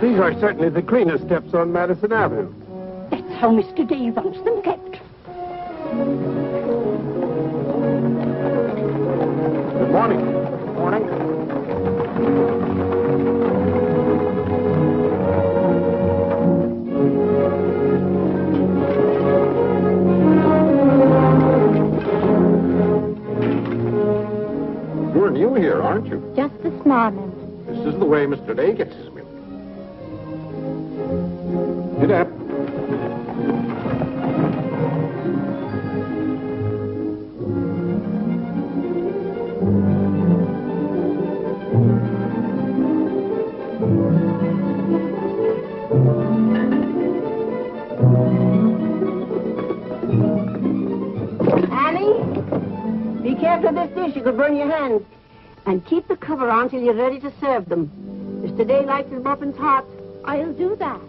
These are certainly the cleanest steps on Madison Avenue. That's how Mr. Day wants them kept. Good morning. Good morning. You're new here, aren't you? Just this morning. This is the way Mr. Day gets his milk. Get up. Annie, be careful of this dish. You could burn your hands. And keep the cover on till you're ready to serve them. Mr. Day likes his muffins hot. I'll do that.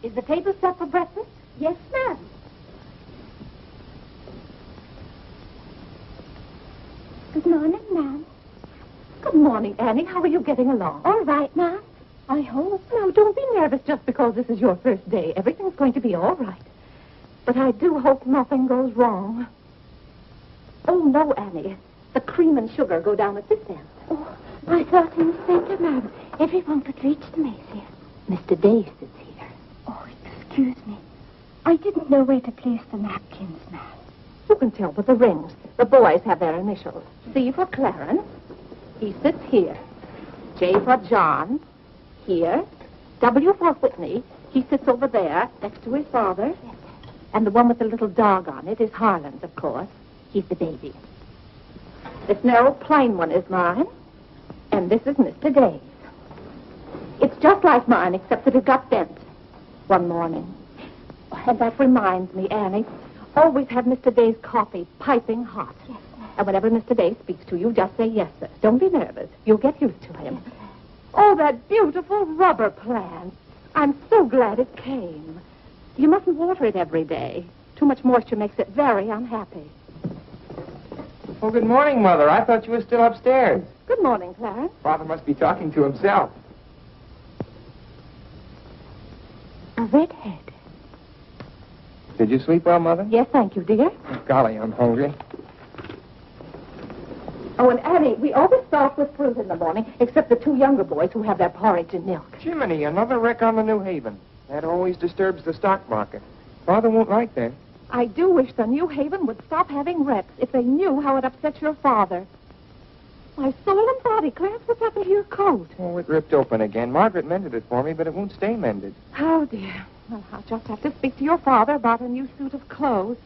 Is the table set for breakfast? Yes, ma'am. Good morning, ma'am. Good morning, Annie. How are you getting along? All right, ma'am. I hope. Now, don't be nervous just because this is your first day. Everything's going to be all right. But I do hope nothing goes wrong. Oh, no, Annie. The cream and sugar go down at this end. Oh, I thought in the center, ma'am. Everyone could reach the mace here. Mr. Day sits here. Oh, excuse me. I didn't know where to place the napkins, ma'am. You can tell with the rings. The boys have their initials. C for Clarence. He sits here. J for John. Here. W for Whitney. He sits over there, next to his father. And the one with the little dog on it is Harlan's, of course. He's the baby. This narrow, plain one is mine, and this is Mr. Day's. It's just like mine, except that it got bent one morning. And that reminds me, Annie, always have Mr. Day's coffee piping hot. Yes, sir. And whenever Mr. Day speaks to you, just say yes, sir. Don't be nervous. You'll get used to him. Oh, that beautiful rubber plant. I'm so glad it came. You mustn't water it every day. Too much moisture makes it very unhappy. Oh, good morning, Mother. I thought you were still upstairs. Good morning, Clarence. Father must be talking to himself. A redhead. Did you sleep well, Mother? Yes, thank you, dear. Oh, golly, I'm hungry. Oh, and Annie, we always start with fruit in the morning, except the two younger boys who have their porridge and milk. Jiminy, another wreck on the New Haven. That always disturbs the stock market. Father won't like that. I do wish the New Haven would stop having wrecks if they knew how it upsets your father. My soul and body, Clarence, what's happened to your coat? Oh, it ripped open again. Margaret mended it for me, but it won't stay mended. Oh, dear. Well, I'll just have to speak to your father about a new suit of clothes.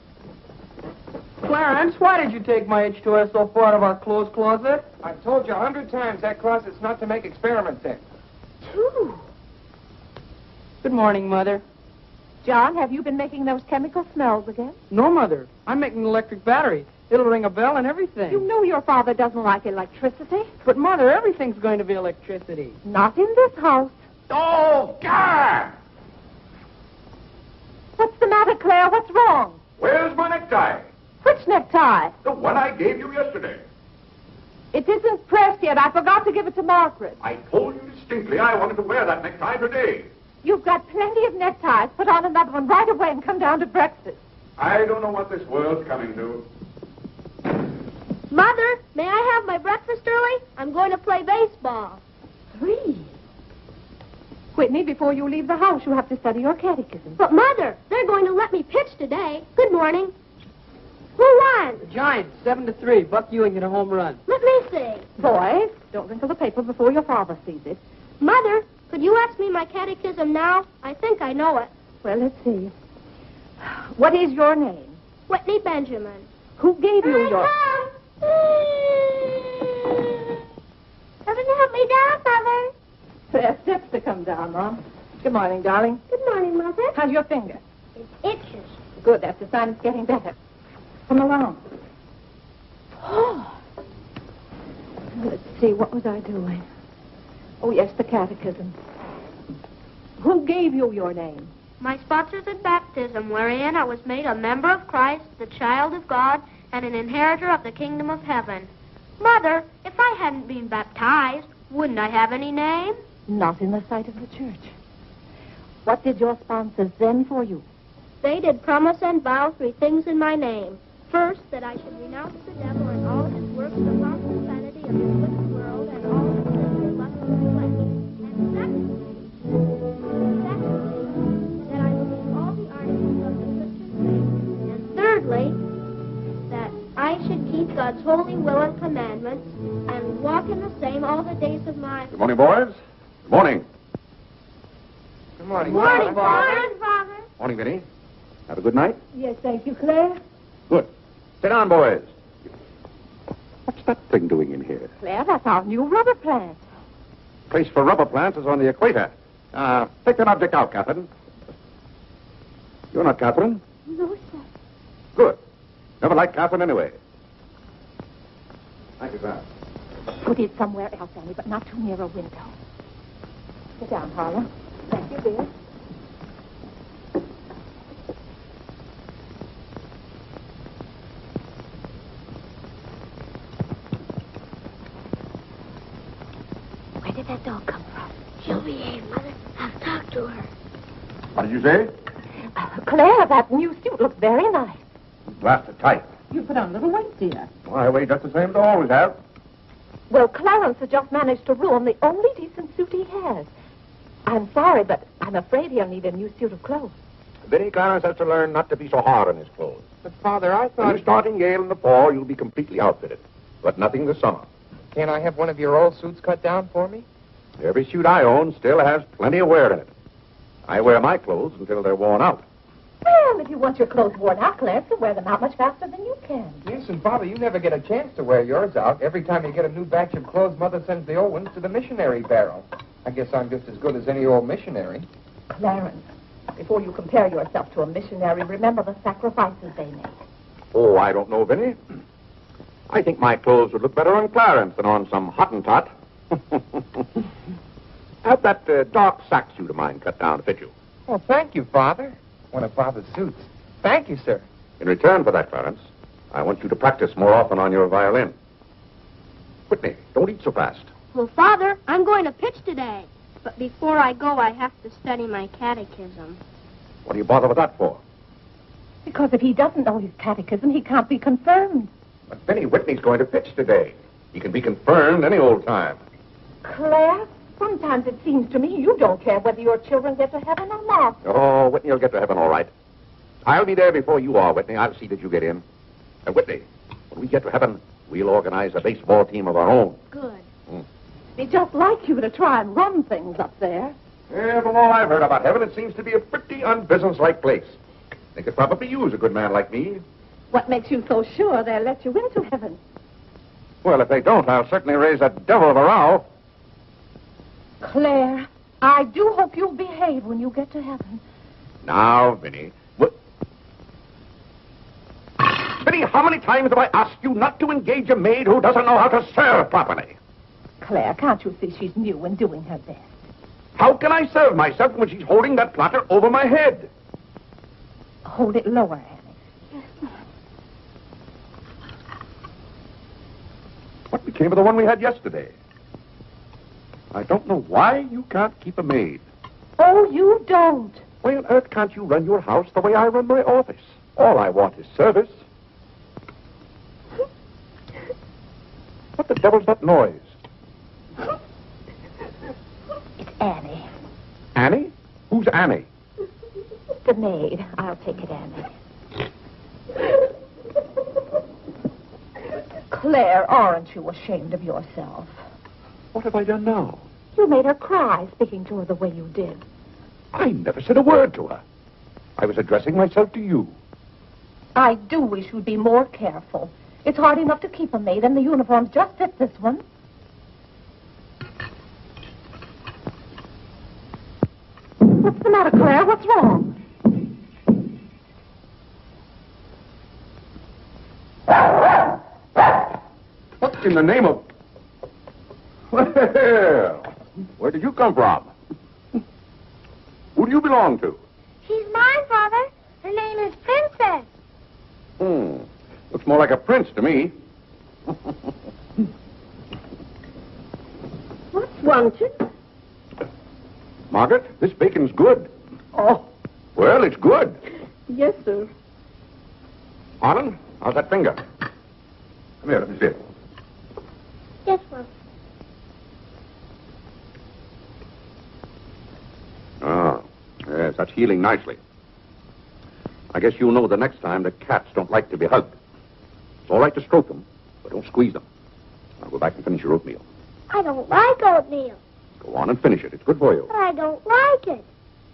Clarence, why did you take my H2S so far out of our clothes closet? I've told you 100 times that closet's not to make experiments in. Two. Good morning, Mother. John, have you been making those chemical smells again? No, Mother. I'm making an electric battery. It'll ring a bell and everything. You know your father doesn't like electricity. But, Mother, everything's going to be electricity. Not in this house. Oh, God! What's the matter, Claire? What's wrong? Where's my necktie? Which necktie? The one I gave you yesterday. It isn't pressed yet. I forgot to give it to Margaret. I told you distinctly I wanted to wear that necktie today. You've got plenty of neckties. Put on another one right away and come down to breakfast. I don't know what this world's coming to. Mother, may I have my breakfast early? I'm going to play baseball. 3. Whitney, before you leave the house, you have to study your catechism. But, Mother, they're going to let me pitch today. Good morning. Who won? The Giants, 7-3. Buck Ewing hit a home run. Let me see. Boys, don't wrinkle the paper before your father sees it. Mother, could you ask me my catechism now? I think I know it. Well, let's see. What is your name? Whitney Benjamin. Who gave you your... Doesn't help me down, Mother. There are steps to come down, Mom. Good morning, darling. Good morning, Mother. How's your finger? It itches. Good, that's a sign it's getting better. Come along. Oh. Let's see, what was I doing? Oh, yes, the catechism. Who gave you your name? My sponsors in baptism, wherein I was made a member of Christ, the child of God, and an inheritor of the kingdom of heaven. Mother, if I hadn't been baptized, wouldn't I have any name? Not in the sight of the church. What did your sponsors then for you? They did promise and vow 3 things in my name. First, that I should renounce the devil and all his works, the false profanity of this wicked world, and all his sinful lusts of the flesh. And secondly, that I would keep all the articles of the Christian faith. And thirdly, that I should keep God's holy will and commandments, and walk in the same all the days of my... Good morning, boys. Good morning. Good morning, Morning, Father. Father. Morning, Vinny. Have a good night? Yes, thank you, Claire. Good. Sit down, boys. What's that thing doing in here? Claire, that's our new rubber plant. Place for rubber plants is on the equator. Take that object out, Catherine. You're not Catherine? No, sir. Good. Never liked Catherine anyway. Thank you, sir. Put it somewhere else, Annie, but not too near a window. Sit down, Harlan. Thank you, dear. Where did that dog come from? She'll behave, Mother. I'll talk to her. What did you say? Claire, that new suit looks very nice. Blasted tight. You put on a little weight, dear. Well, I weigh just the same as I always have. Well, Clarence has just managed to ruin the only decent suit he has. I'm sorry, but I'm afraid he'll need a new suit of clothes. Vinny Clarence has to learn not to be so hard on his clothes. But, Father, I When thought... you start in Yale in the fall, you'll be completely outfitted. But nothing this summer. Can't I have one of your old suits cut down for me? Every suit I own still has plenty of wear in it. I wear my clothes until they're worn out. Well, if you want your clothes worn out, Claire, you wear them out much faster than you can. Yes, and Father, you never get a chance to wear yours out. Every time you get a new batch of clothes, Mother sends the old ones to the missionary barrel. I guess I'm just as good as any old missionary. Clarence, before you compare yourself to a missionary, remember the sacrifices they make. Oh, I don't know, Vinny. I think my clothes would look better on Clarence than on some Hottentot. Have that dark sack suit of mine cut down to fit you. Oh, thank you, Father. One of Father's suits. Thank you, sir. In return for that, Clarence, I want you to practice more often on your violin. Whitney, don't eat so fast. Well, Father, I'm going to pitch today. But before I go, I have to study my catechism. What do you bother with that for? Because if he doesn't know his catechism, he can't be confirmed. But Vinny, Whitney's going to pitch today. He can be confirmed any old time. Claire, sometimes it seems to me you don't care whether your children get to heaven or not. Oh, Whitney will get to heaven all right. I'll be there before you are, Whitney. I'll see that you get in. And Whitney, when we get to heaven, we'll organize a baseball team of our own. Good. It'd be just like you to try and run things up there. Yeah, from all I've heard about heaven, it seems to be a pretty unbusinesslike place. They could probably use a good man like me. What makes you so sure they'll let you into heaven? Well, if they don't, I'll certainly raise a devil of a row. Claire, I do hope you'll behave when you get to heaven. Now, Vinny. What? Vinny, how many times have I asked you not to engage a maid who doesn't know how to serve properly? Claire, can't you see she's new and doing her best? How can I serve myself when she's holding that platter over my head? Hold it lower, Annie. What became of the one we had yesterday? I don't know why you can't keep a maid. Oh, you don't. Why on earth can't you run your house the way I run my office? All I want is service. What the devil's that noise? It's Annie. Annie? Who's Annie? The maid. I'll take it, Annie. Claire, aren't you ashamed of yourself? What have I done now? You made her cry speaking to her the way you did. I never said a word to her. I was addressing myself to you. I do wish you'd be more careful. It's hard enough to keep a maid, and the uniforms just fit this one. What's the matter, Claire? What's wrong? What in the name of... Well, where did you come from? Who do you belong to? She's mine, Father. Her name is Princess. Looks more like a prince to me. What's wanted? Margaret, this bacon's good. Oh, Well, it's good. yes, sir. Arlen, how's that finger? Come here, let me see it. Yes, Mom. Ah, yes, that's healing nicely. I guess you'll know the next time that cats don't like to be hugged. It's all right to stroke them, but don't squeeze them. Now go back and finish your oatmeal. I don't like oatmeal. Go on and finish it. It's good for you. But I don't like it.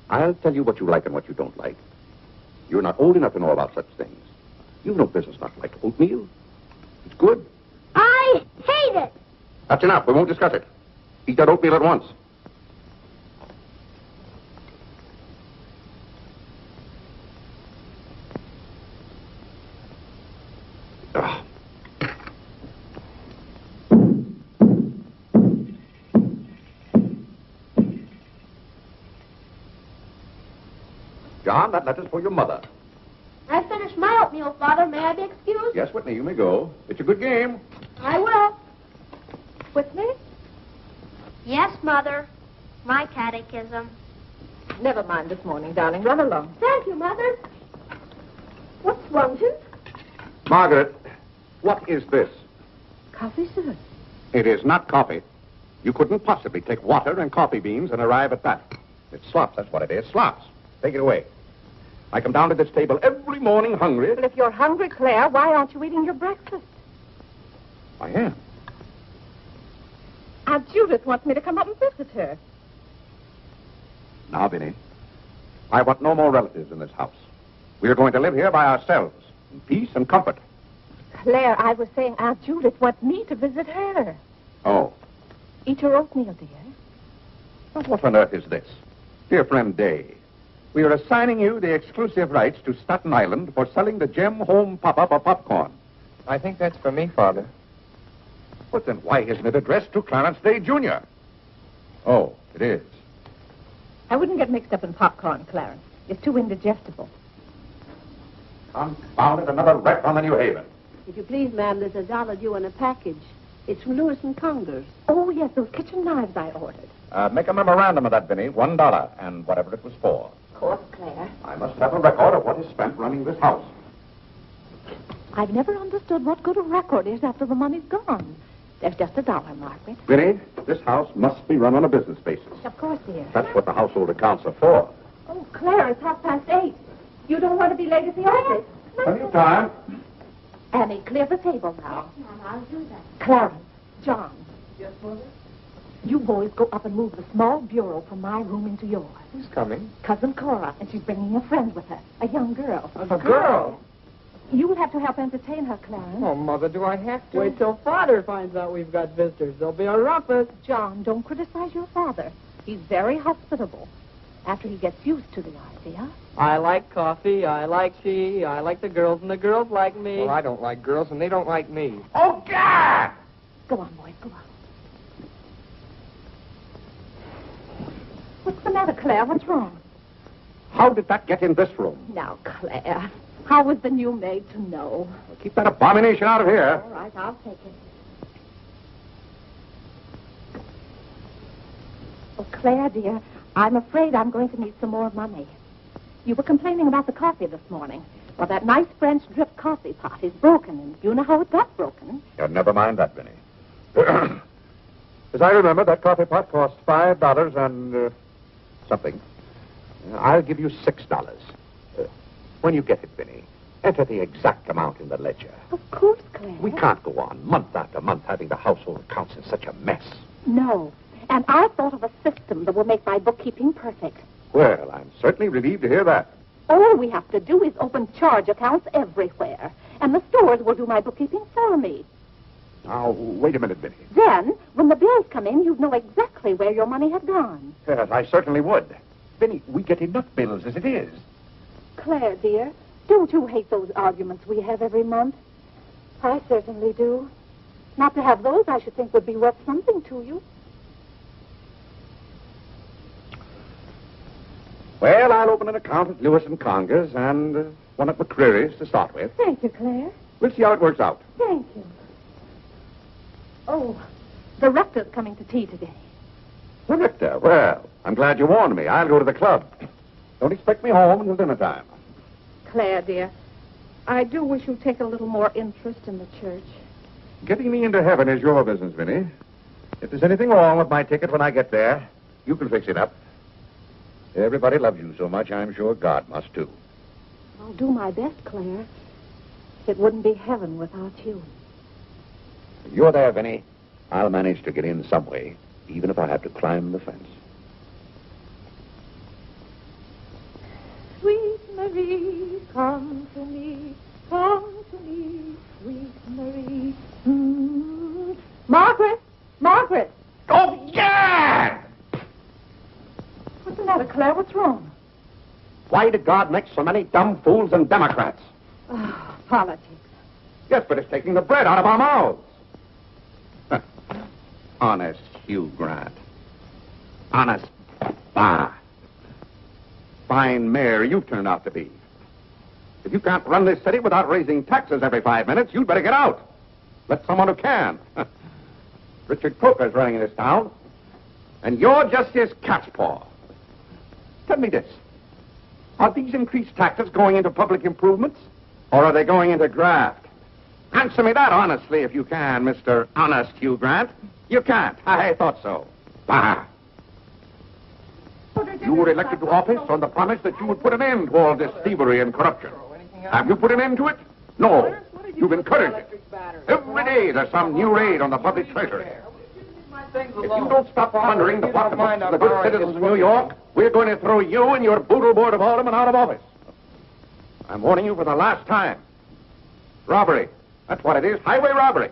I'll tell you what you like and what you don't like. You're not old enough to know about such things. You've no business not to like oatmeal. It's good. I hate it. That's enough. We won't discuss it. Eat that oatmeal at once. Ah. John, that letter's for your mother. I finished my oatmeal, Father. May I be excused? Yes, Whitney, you may go. It's a good game. I will. Whitney? Yes, Mother. My catechism. Never mind this morning, darling. Run along. Thank you, Mother. What's wanted? Margaret, what is this? Coffee, sir. It is not coffee. You couldn't possibly take water and coffee beans and arrive at that. It's slops, that's what it is. Slops. Take it away. I come down to this table every morning hungry. Well, if you're hungry, Claire, why aren't you eating your breakfast? I am. Aunt Judith wants me to come up and visit her. Now, Vinny, I want no more relatives in this house. We are going to live here by ourselves, in peace and comfort. Claire, I was saying Aunt Judith wants me to visit her. Oh. Eat your oatmeal, dear. Now, what on earth is this? Dear friend Day, we are assigning you the exclusive rights to Staten Island for selling the Gem Home Pop-Up of popcorn. I think that's for me, Father. But then why isn't it addressed to Clarence Day, Jr.? Oh, it is. I wouldn't get mixed up in popcorn, Clarence. It's too indigestible. Confound it, another wreck on the New Haven. If you please, ma'am, there's $1 due in a package. It's from Lewis and Conger's. Oh, yes, those kitchen knives I ordered. Make a memorandum of that, Vinny. $1, and whatever it was for. Of course, Claire. I must have a record of what is spent running this house. I've never understood what good a record is after the money's gone. There's just $1, Margaret. Vinny, this house must be run on a business basis. Of course, dear. That's what the household accounts are for. Oh, Claire, it's 8:30. You don't want to be late at the office. Plenty of time. Annie, clear the table now. Mom, I'll do that. Clarence, John, Yes, Mother? you boys go up and move the small bureau from my room into yours. Who's coming? Cousin Cora, and she's bringing a friend with her, a young girl. A girl? You'll have to help entertain her, Clarence. Oh, Mother, do I have to? Wait till Father finds out we've got visitors. There'll be a rumpus. John, don't criticize your father. He's very hospitable. After he gets used to the idea. I like coffee, I like tea, I like the girls, and the girls like me. Well, I don't like girls, and they don't like me. Oh, God! Go on, boys, go on. What's the matter, Claire? What's wrong? How did that get in this room? Now, Claire, how was the new maid to know? Well, keep that abomination out of here. All right, I'll take it. Oh, Claire, dear, I'm afraid I'm going to need some more money. You were complaining about the coffee this morning. Well, that nice French drip coffee pot is broken, and you know how it got broken. Yeah, never mind that, Vinny. As I remember, that coffee pot cost $5 and something. I'll give you $6. When you get it, Vinny, enter the exact amount in the ledger. Of course, Claire. We can't go on month after month having the household accounts in such a mess. No. And I thought of a system that will make my bookkeeping perfect. Well, I'm certainly relieved to hear that. All we have to do is open charge accounts everywhere, and the stores will do my bookkeeping for me. Now, wait a minute, Vinny. Then, when the bills come in, you'd know exactly where your money had gone. Yes, I certainly would. Vinny, we get enough bills as it is. Claire, dear, don't you hate those arguments we have every month? I certainly do. Not to have those, I should think, would be worth something to you. Well, I'll open an account at Lewis and Conger's and one at McCreary's to start with. Thank you, Claire. We'll see how it works out. Thank you. Oh, the rector's coming to tea today. The rector? Well, I'm glad you warned me. I'll go to the club. Don't expect me home until dinner time. Claire, dear, I do wish you'd take a little more interest in the church. Getting me into heaven is your business, Vinny. If there's anything wrong with my ticket when I get there, you can fix it up. Everybody loves you so much, I'm sure God must too. I'll do my best, Claire. It wouldn't be heaven without you. If you're there, Vinny, I'll manage to get in some way, even if I have to climb the fence. Sweet Marie, come to me, sweet Marie. Margaret! Margaret! Oh, God! What's the matter, Claire? What's wrong? Why did God make so many dumb fools and Democrats? Oh, politics. Yes, but it's taking the bread out of our mouths. Huh. Honest Hugh Grant. Honest. Fine mayor you turned out to be. If you can't run this city without raising taxes every 5 minutes, you'd better get out. Let someone who can. Richard Coker's running in this town, and you're just his cat's paw. Tell me this. Are these increased taxes going into public improvements, or are they going into graft? Answer me that honestly, if you can, Mr. Honest Hugh Grant. You can't. I thought so. Bah. You were elected to office on the promise that you would put an end to all this thievery and corruption. Have you put an end to it? No. You've encouraged it. Every day there's some new raid on the public treasury. If you don't stop plundering the pocketbooks of the good citizens of New York, we're going to throw you and your boodle board of aldermen out of office. I'm warning you for the last time. Robbery. That's what it is. Highway robbery.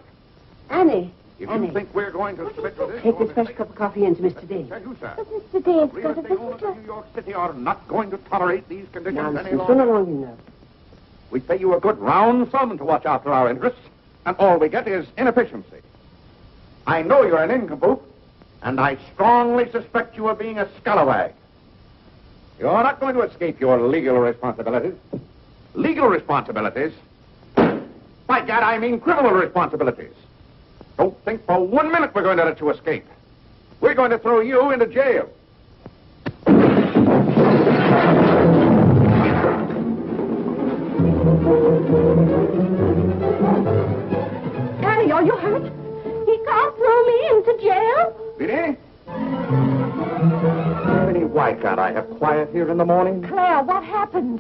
Annie. If Annie. you think we're going to submit to this... Take this fresh cup of coffee into Mr. Day. Tell you, sir. But Mr. Day's Real got a estate owners in New York City are not going to tolerate these conditions any Nonsense. longer. Run along in there. We pay you a good round sum to watch after our interests, and all we get is inefficiency. I know you're an nincompoop, and I strongly suspect you of being a scalawag. You're not going to escape your legal responsibilities. Legal responsibilities? By God, I mean criminal responsibilities. Don't think for 1 minute we're going to let you escape. We're going to throw you into jail. Annie, are you hurt? He can't throw me into jail. Vinny? Vinny, why can't I have quiet here in the morning? Claire, what happened?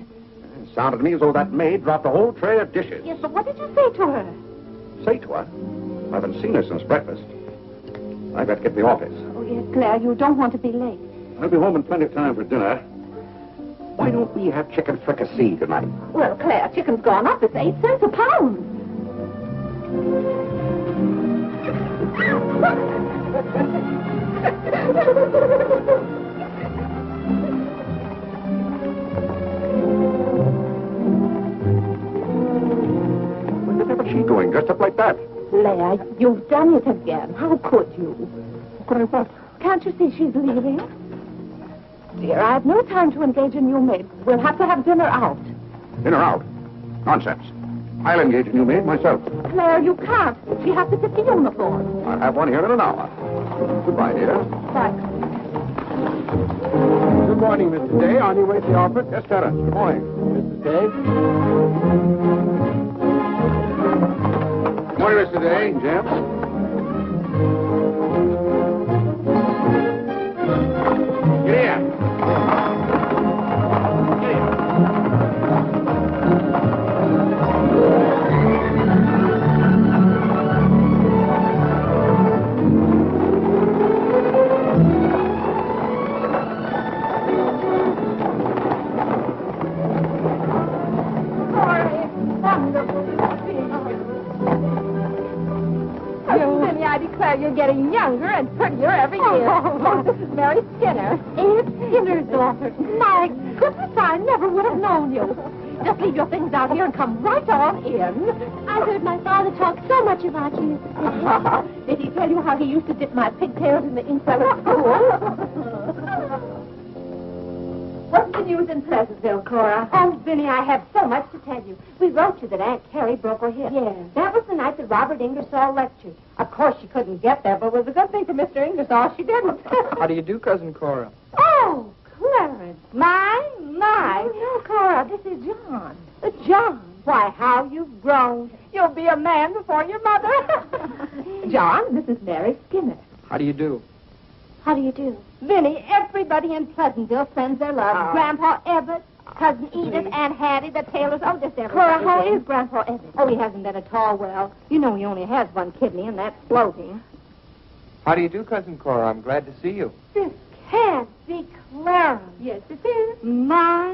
It sounded to me as though that maid dropped a whole tray of dishes. Yes, but what did you say to her? Say to her? I haven't seen her since breakfast. I've got to get to the office. Oh, yes, Claire, you don't want to be late. I'll be home in plenty of time for dinner. Why don't we have chicken fricassee tonight? Well, Claire, chicken's gone up. It's 8 cents a pound. Where the devil's she going, dressed up like that? Claire, you've done it again. How could you? Could I what? Can't you see she's leaving? Dear, I have no time to engage a new maid. We'll have to have dinner out. Dinner out? Nonsense. I'll engage a new maid myself. Claire, you can't. She has to fit the uniform. I'll have one here in an hour. Goodbye, dear. Bye. Good morning, Mr. Day. On your way to the office? Yes, Terence. Good morning. Mr. Day? Good morning, Mr. Day. James? Get here. Get here. I declare you're getting younger and prettier every year. Oh, this is Mary Skinner. Aunt Skinner's daughter. My goodness, I never would have known you. Just leave your things out here and come right on in. I heard my father talk so much about you, Mrs. Did he tell you how he used to dip my pigtails in the inkwell at school? What's the news in Pleasantville, Cora? Oh, Vinny, I have so much to tell you. We wrote you that Aunt Carrie broke her hip. Yes. That was the night that Robert Ingersoll lectured. Of course, she couldn't get there, but it was a good thing for Mr. Ingersoll she didn't. How do you do, Cousin Cora? Oh, Clarence. My. No, Cora, this is John. John. Why, how you've grown. You'll be a man before your mother. John, this is Mary Skinner. How do you do? How do you do? Vinny, everybody in Pleasantville sends their love. Oh. Grandpa Everett, Cousin Edith, Aunt Hattie, the Taylors, oh, just everybody. Cora, how is Grandpa Everett? Oh, he hasn't been at all well. You know he only has one kidney, and that's floating. How do you do, Cousin Cora? I'm glad to see you. This can't be Clarence. Yes, it is. My.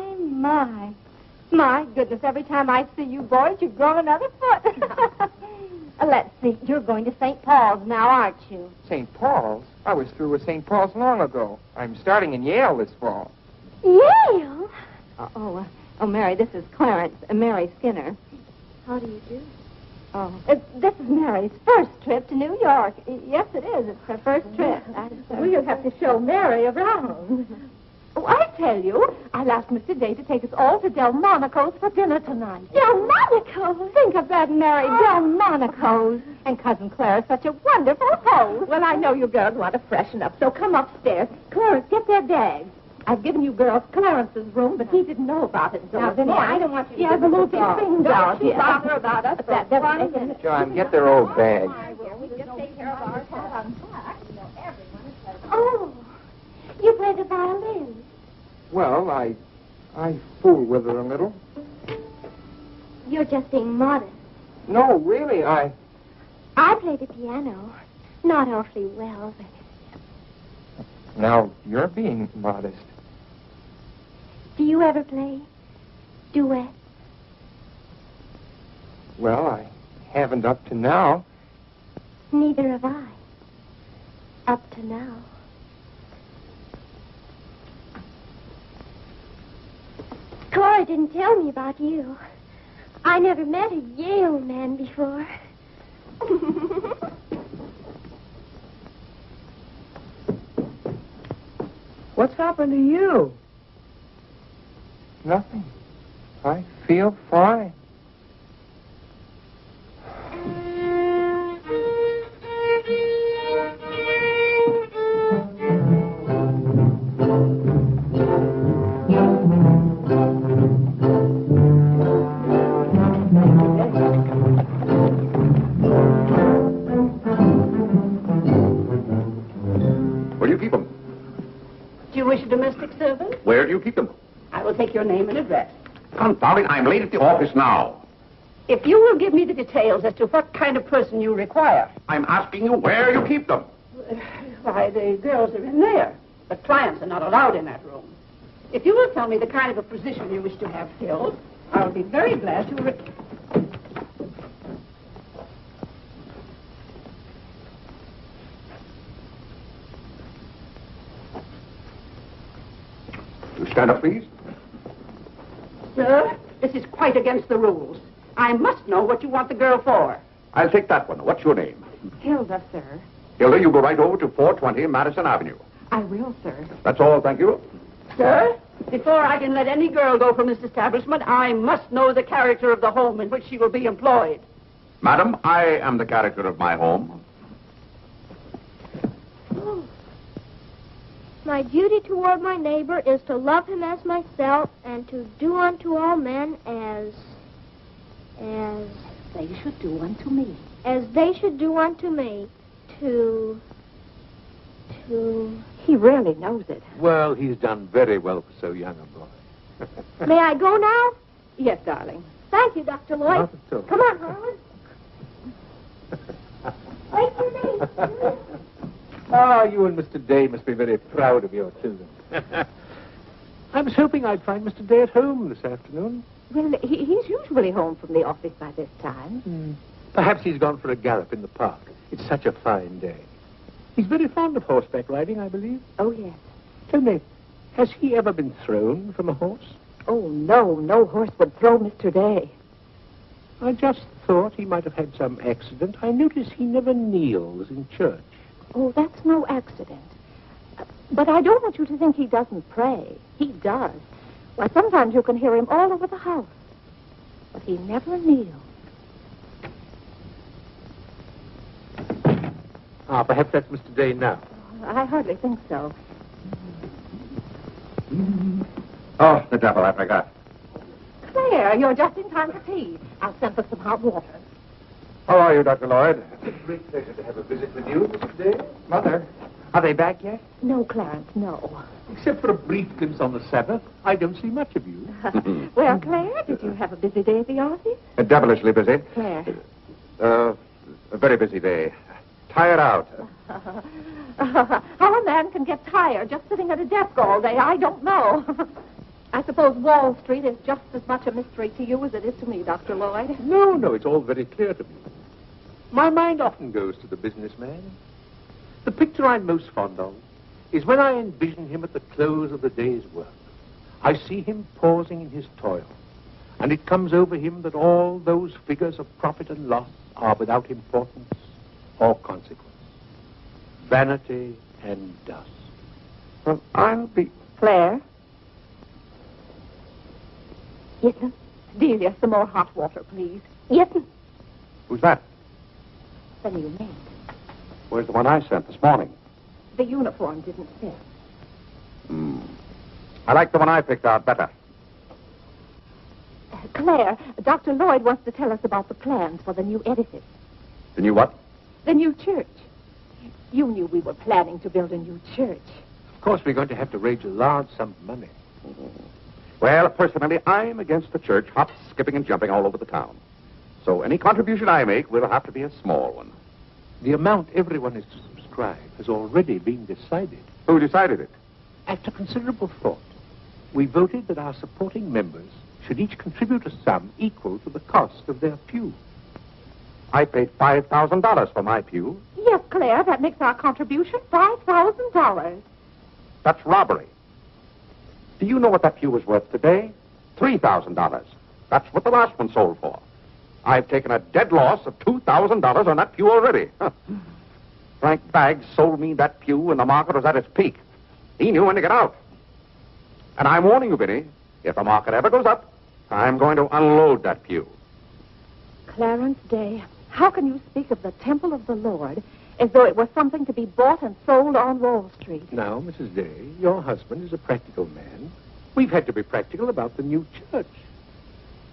My goodness, every time I see you boys, you grow another foot. Let's see, you're going to St. Paul's now, aren't you? St. Paul's? I was through with St. Paul's long ago. I'm starting in Yale this fall. Yale? Oh, Mary, this is Clarence, Mary Skinner. How do you do? Oh, this is Mary's first trip to New York. Yes, it is. It's her first trip. We'll have to show Mary around. Oh, I tell you, I'll ask Mr. Day to take us all to Delmonico's for dinner tonight. Delmonico's? Think of that, Mary, Delmonico's. And Cousin Clara's such a wonderful host. Well, I know you girls want to freshen up, so come upstairs. Clarence, get their bags. I've given you girls Clarence's room, but he didn't know about it until Now, this Vinny, morning. I don't want you to He hasn't moved his things Don't out you yet. bother about us. But that doesn't make any... John, get their old bags. Oh, you play the violin. Well, I fool with it a little. You're just being modest. No, really, I play the piano. Not awfully well, but... Now, you're being modest. Do you ever play duet Well, I haven't up to now. Neither have I. Up to now. Cora didn't tell me about you. I never met a Yale man before. What's happened to you? Nothing. I feel fine. Where do you keep them? Do you wish a domestic servant? Where do you keep them? I will take your name and address. Confound it, I'm late at the office now. If you will give me the details as to what kind of person you require. I'm asking you where you keep them. Why, the girls are in there. But clients are not allowed in that room. If you will tell me the kind of a position you wish to have filled, I'll be very glad to... You stand up, please. Sir, this is quite against the rules. I must know what you want the girl for. I'll take that one. What's your name? Hilda, sir. Hilda, you go right over to 420 Madison Avenue. I will, sir. That's all, thank you. Sir, before I can let any girl go from this establishment, I must know the character of the home in which she will be employed. Madam, I am the character of my home. Oh. My duty toward my neighbor is to love him as myself and to do unto all men as They should do unto me. as they should do unto me. To He really knows it. Well, he's done very well for so young a boy. May I go now? Yes, darling. Thank you, Dr. Lloyd. Not at all. Come on, Harlan. Wait for me. Ah, you and Mr. Day must be very proud of your children. I was hoping I'd find Mr. Day at home this afternoon. Well, he's usually home from the office by this time. Perhaps he's gone for a gallop in the park. It's such a fine day. He's very fond of horseback riding, I believe. Oh, yes. Tell me, has he ever been thrown from a horse? Oh, no horse would throw Mr. Day. I just thought he might have had some accident. I notice he never kneels in church. Oh, that's no accident. But I don't want you to think he doesn't pray. He does. Why, sometimes you can hear him all over the house. But he never kneels. Ah, perhaps that's Mr. Day now. I hardly think so. Oh, the devil, I forgot. Claire, you're just in time for tea. I'll send for some hot water. How are you, Dr. Lloyd? It's a great pleasure to have a visit with you, Mr. Day. Mother, are they back yet? No, Clarence, no. Except for a brief glimpse on the Sabbath, I don't see much of you. Well, Claire, did you have a busy day at the office? Devilishly busy. Claire. A very busy day. Tired out. How a man can get tired just sitting at a desk all day, I don't know. I suppose Wall Street is just as much a mystery to you as it is to me, Dr. Lloyd. No, it's all very clear to me. My mind often goes to the businessman. The picture I'm most fond of is when I envision him at the close of the day's work. I see him pausing in his toil, and it comes over him that all those figures of profit and loss are without importance or consequence. Vanity and dust. Well, I'll be... Claire? Yes, sir? Delia, some more hot water, please. Yes, sir. Who's that? The new maid. Where's the one I sent this morning? The uniform didn't fit. I like the one I picked out better. Claire, Dr. Lloyd wants to tell us about the plans for the new edifice. The new what? The new church. You knew we were planning to build a new church. Of course, we're going to have to raise a large sum of money. Well, personally, I'm against the church hopping, skipping, and jumping all over the town. So any contribution I make will have to be a small one. The amount everyone is to subscribe has already been decided. Who decided it? After considerable thought, we voted that our supporting members should each contribute a sum equal to the cost of their pew. I paid $5,000 for my pew. Yes, Claire, that makes our contribution $5,000. That's robbery. Do you know what that pew was worth today? $3,000. That's what the last one sold for. I've taken a dead loss of $2,000 on that pew already. Frank Baggs sold me that pew when the market was at its peak. He knew when to get out. And I'm warning you, Vinny, if the market ever goes up, I'm going to unload that pew. Clarence Day, how can you speak of the temple of the Lord as though it was something to be bought and sold on Wall Street? Now, Mrs. Day, your husband is a practical man. We've had to be practical about the new church.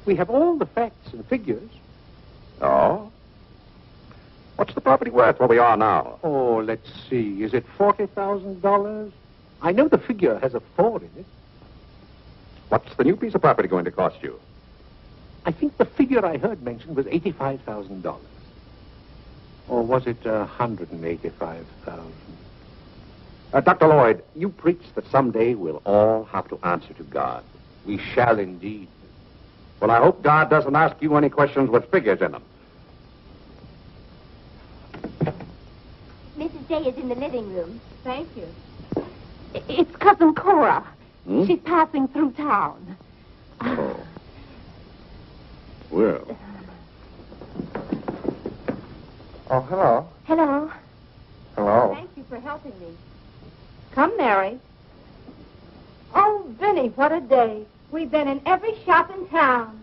We have all the facts and figures. Oh? What's the property worth where we are now? Oh, let's see. Is it $40,000? I know the figure has a 4 in it. What's the new piece of property going to cost you? I think the figure I heard mentioned was $85,000. Or was it $185,000? Dr. Lloyd, you preach that someday we'll all have to answer to God. We shall indeed. Well, I hope God doesn't ask you any questions with figures in them. Mrs. Day is in the living room. Thank you. It's Cousin Cora. Hmm? She's passing through town. Oh. Well. Oh, hello. Hello. Hello. Thank you for helping me. Come, Mary. Oh, Vinny, what a day. We've been in every shop in town.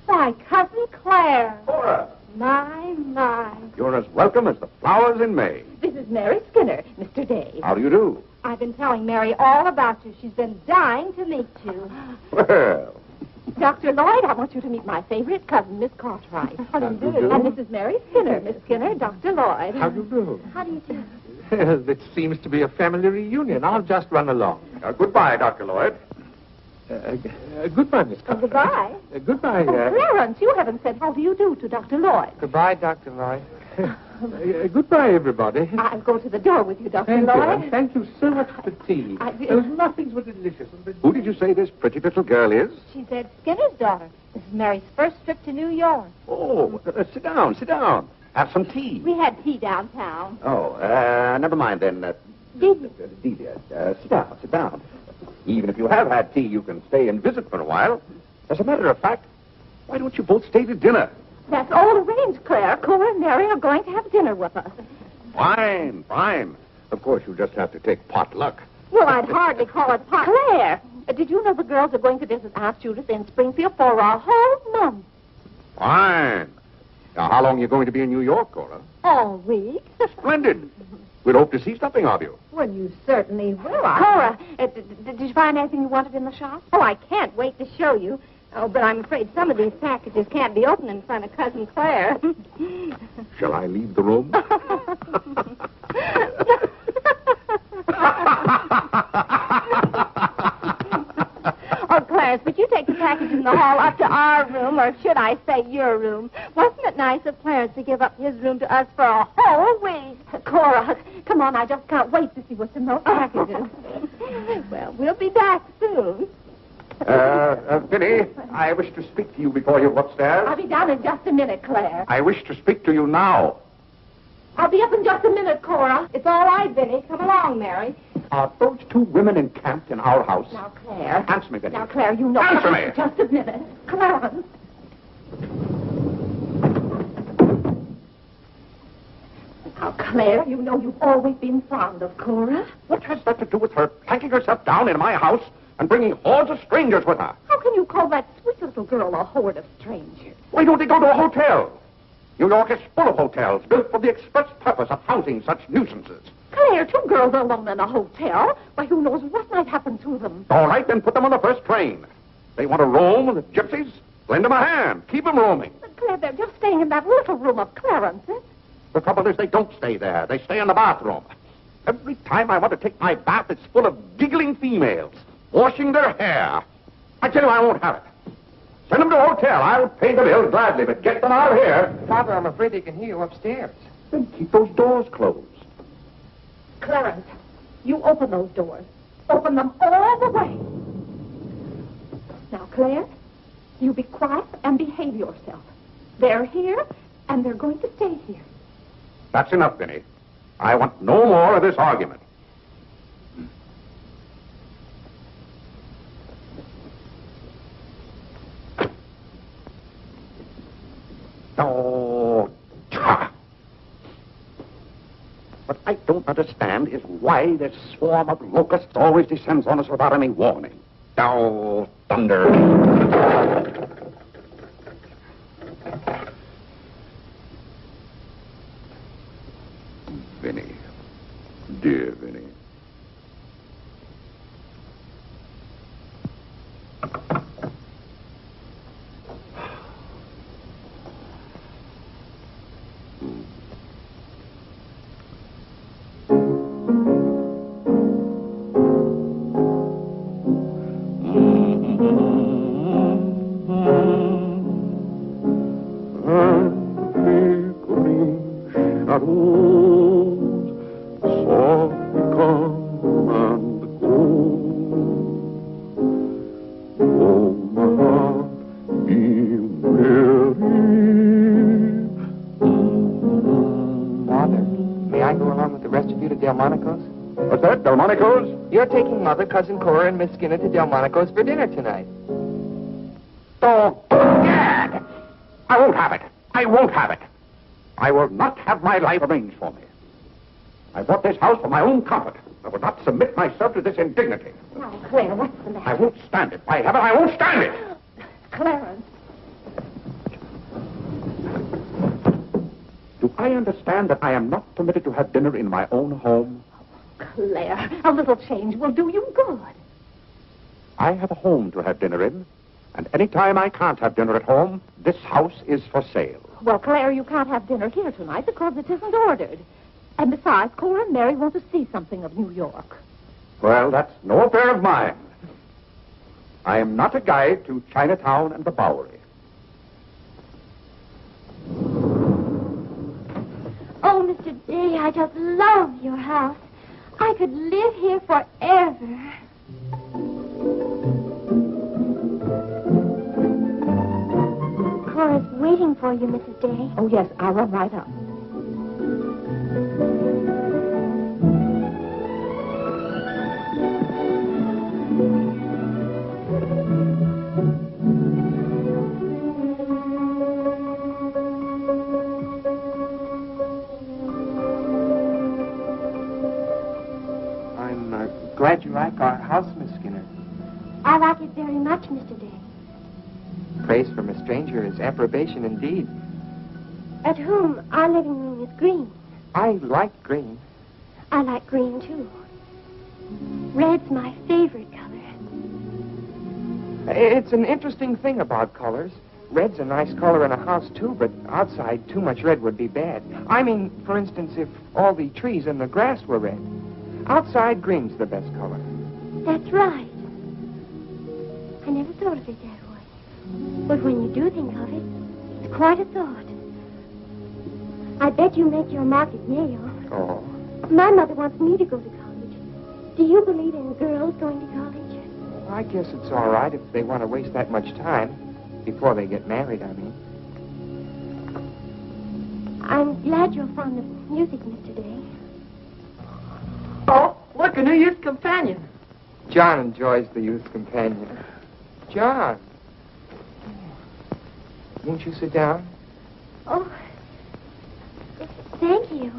Why, Cousin Claire. Cora, My. you're as welcome as the flowers in May. This is Mary Skinner, Mr. Day. How do you do? I've been telling Mary all about you. She's been dying to meet you. Well, Dr. Lloyd, I want you to meet my favorite cousin, Miss Cartwright. How do you do? And this is Mary Skinner, Miss Skinner, Dr. Lloyd. How do you do? How do you do? It seems to be a family reunion. I'll just run along. goodbye, Dr. Lloyd. Goodbye, Miss Cartwright. Goodbye. Goodbye. Clarence, you haven't said how do you do to Dr. Lloyd. Goodbye, Dr. Lloyd. Goodbye, everybody. I'll go to the door with you, Dr. Thank you, Lloyd. and thank you so much for tea. Those muffins were delicious. Who did you say this pretty little girl is? She said Skinner's daughter. This is Mary's first trip to New York. Oh, sit down. Have some tea. We had tea downtown. Oh, never mind then. Delia, sit down. Even if you have had tea, you can stay and visit for a while. As a matter of fact, why don't you both stay to dinner? That's all arranged, Claire. Cora and Mary are going to have dinner with us. Fine. Of course, you just have to take potluck. Well, I'd hardly call it pot. Claire, did you know the girls are going to visit Aunt Judith in Springfield for a whole month? Fine. Now, how long are you going to be in New York, Cora? All week. Splendid. We'd hope to see something of you. Well, you certainly will. Cora, did you find anything you wanted in the shop? Oh, I can't wait to show you. Oh, but I'm afraid some of these packages can't be opened in front of Cousin Claire. Shall I leave the room? Oh, Clarence, would you take the package in the hall up to our room, or should I say your room? Wasn't it nice of Clarence to give up his room to us for a whole week? Cora, come on, I just can't wait to see what's in those packages. Well, we'll be back soon. Vinny, I wish to speak to you before you go upstairs. I'll be down in just a minute, Claire. I wish to speak to you now. I'll be up in just a minute, Cora. It's all right, Vinny. Come along, Mary. Are those two women encamped in our house? Now, Claire. Answer me, Vinny. Now, Claire, you know... Answer me. Just a minute. Clarence. Now, Claire, you know you've always been fond of Cora. What has that to do with her planking herself down in my house and bringing hordes of strangers with her? How can you call that sweet little girl a horde of strangers? Why don't they go to a hotel? New York is full of hotels built for the express purpose of housing such nuisances. Claire, two girls alone in a hotel? Why, who knows what might happen to them? All right, then put them on the first train. They want to roam with the gypsies? Lend them a hand. Keep them roaming. But, Claire, they're just staying in that little room of Clarence's. The trouble is they don't stay there. They stay in the bathroom. Every time I want to take my bath, it's full of giggling females, washing their hair. I tell you, I won't have it. Send them to a hotel. I'll pay the bill gladly, but get them out of here. Father, I'm afraid they can hear you upstairs. Then keep those doors closed. Clarence, you open those doors. Open them all the way. Now, Claire, you be quiet and behave yourself. They're here, And they're going to stay here. That's enough, Vinny. I want no more of this argument. Oh, cha! What I don't understand is why this swarm of locusts always descends on us without any warning. Oh, thunder. Vinny. Dear Vinny. What's that, Delmonico's? You're taking Mother, Cousin Cora, and Miss Skinner to Delmonico's for dinner tonight. Oh, Gad! I won't have it. I won't have it. I will not have my life arranged for me. I bought this house for my own comfort. I will not submit myself to this indignity. Now, Claire, what's the matter? I won't stand it. By heaven, I won't stand it. Clarence. Do I understand that I am not permitted to have dinner in my own home? Claire, a little change will do you good. I have a home to have dinner in, and any time I can't have dinner at home, this house is for sale. Well, Claire, you can't have dinner here tonight because it isn't ordered. And besides, Cora and Mary want to see something of New York. Well, that's no affair of mine. I am not a guide to Chinatown and the Bowery. Oh, Mr. Day, I just love your house. I could live here forever. Cora's waiting for you, Mrs. Day. Oh, yes, I'll run right up. Glad you like our house, Miss Skinner. I like it very much, Mr. Day. Praise from a stranger is approbation indeed. At home, our living room is green. I like green. I like green, too. Red's my favorite color. It's an interesting thing about colors. Red's a nice color in a house, too, but outside, too much red would be bad. I mean, for instance, if all the trees and the grass were red. Outside, green's the best color. That's right. I never thought of it that way. But when you do think of it, it's quite a thought. I bet you make your mark at Yale. Oh. My mother wants me to go to college. Do you believe in girls going to college? I guess it's all right if they want to waste that much time. Before they get married, I mean. I'm glad you're fond of music, Mr. Day. Oh, look, a new youth companion. John enjoys the youth companion. John. Won't you sit down? Oh, thank you.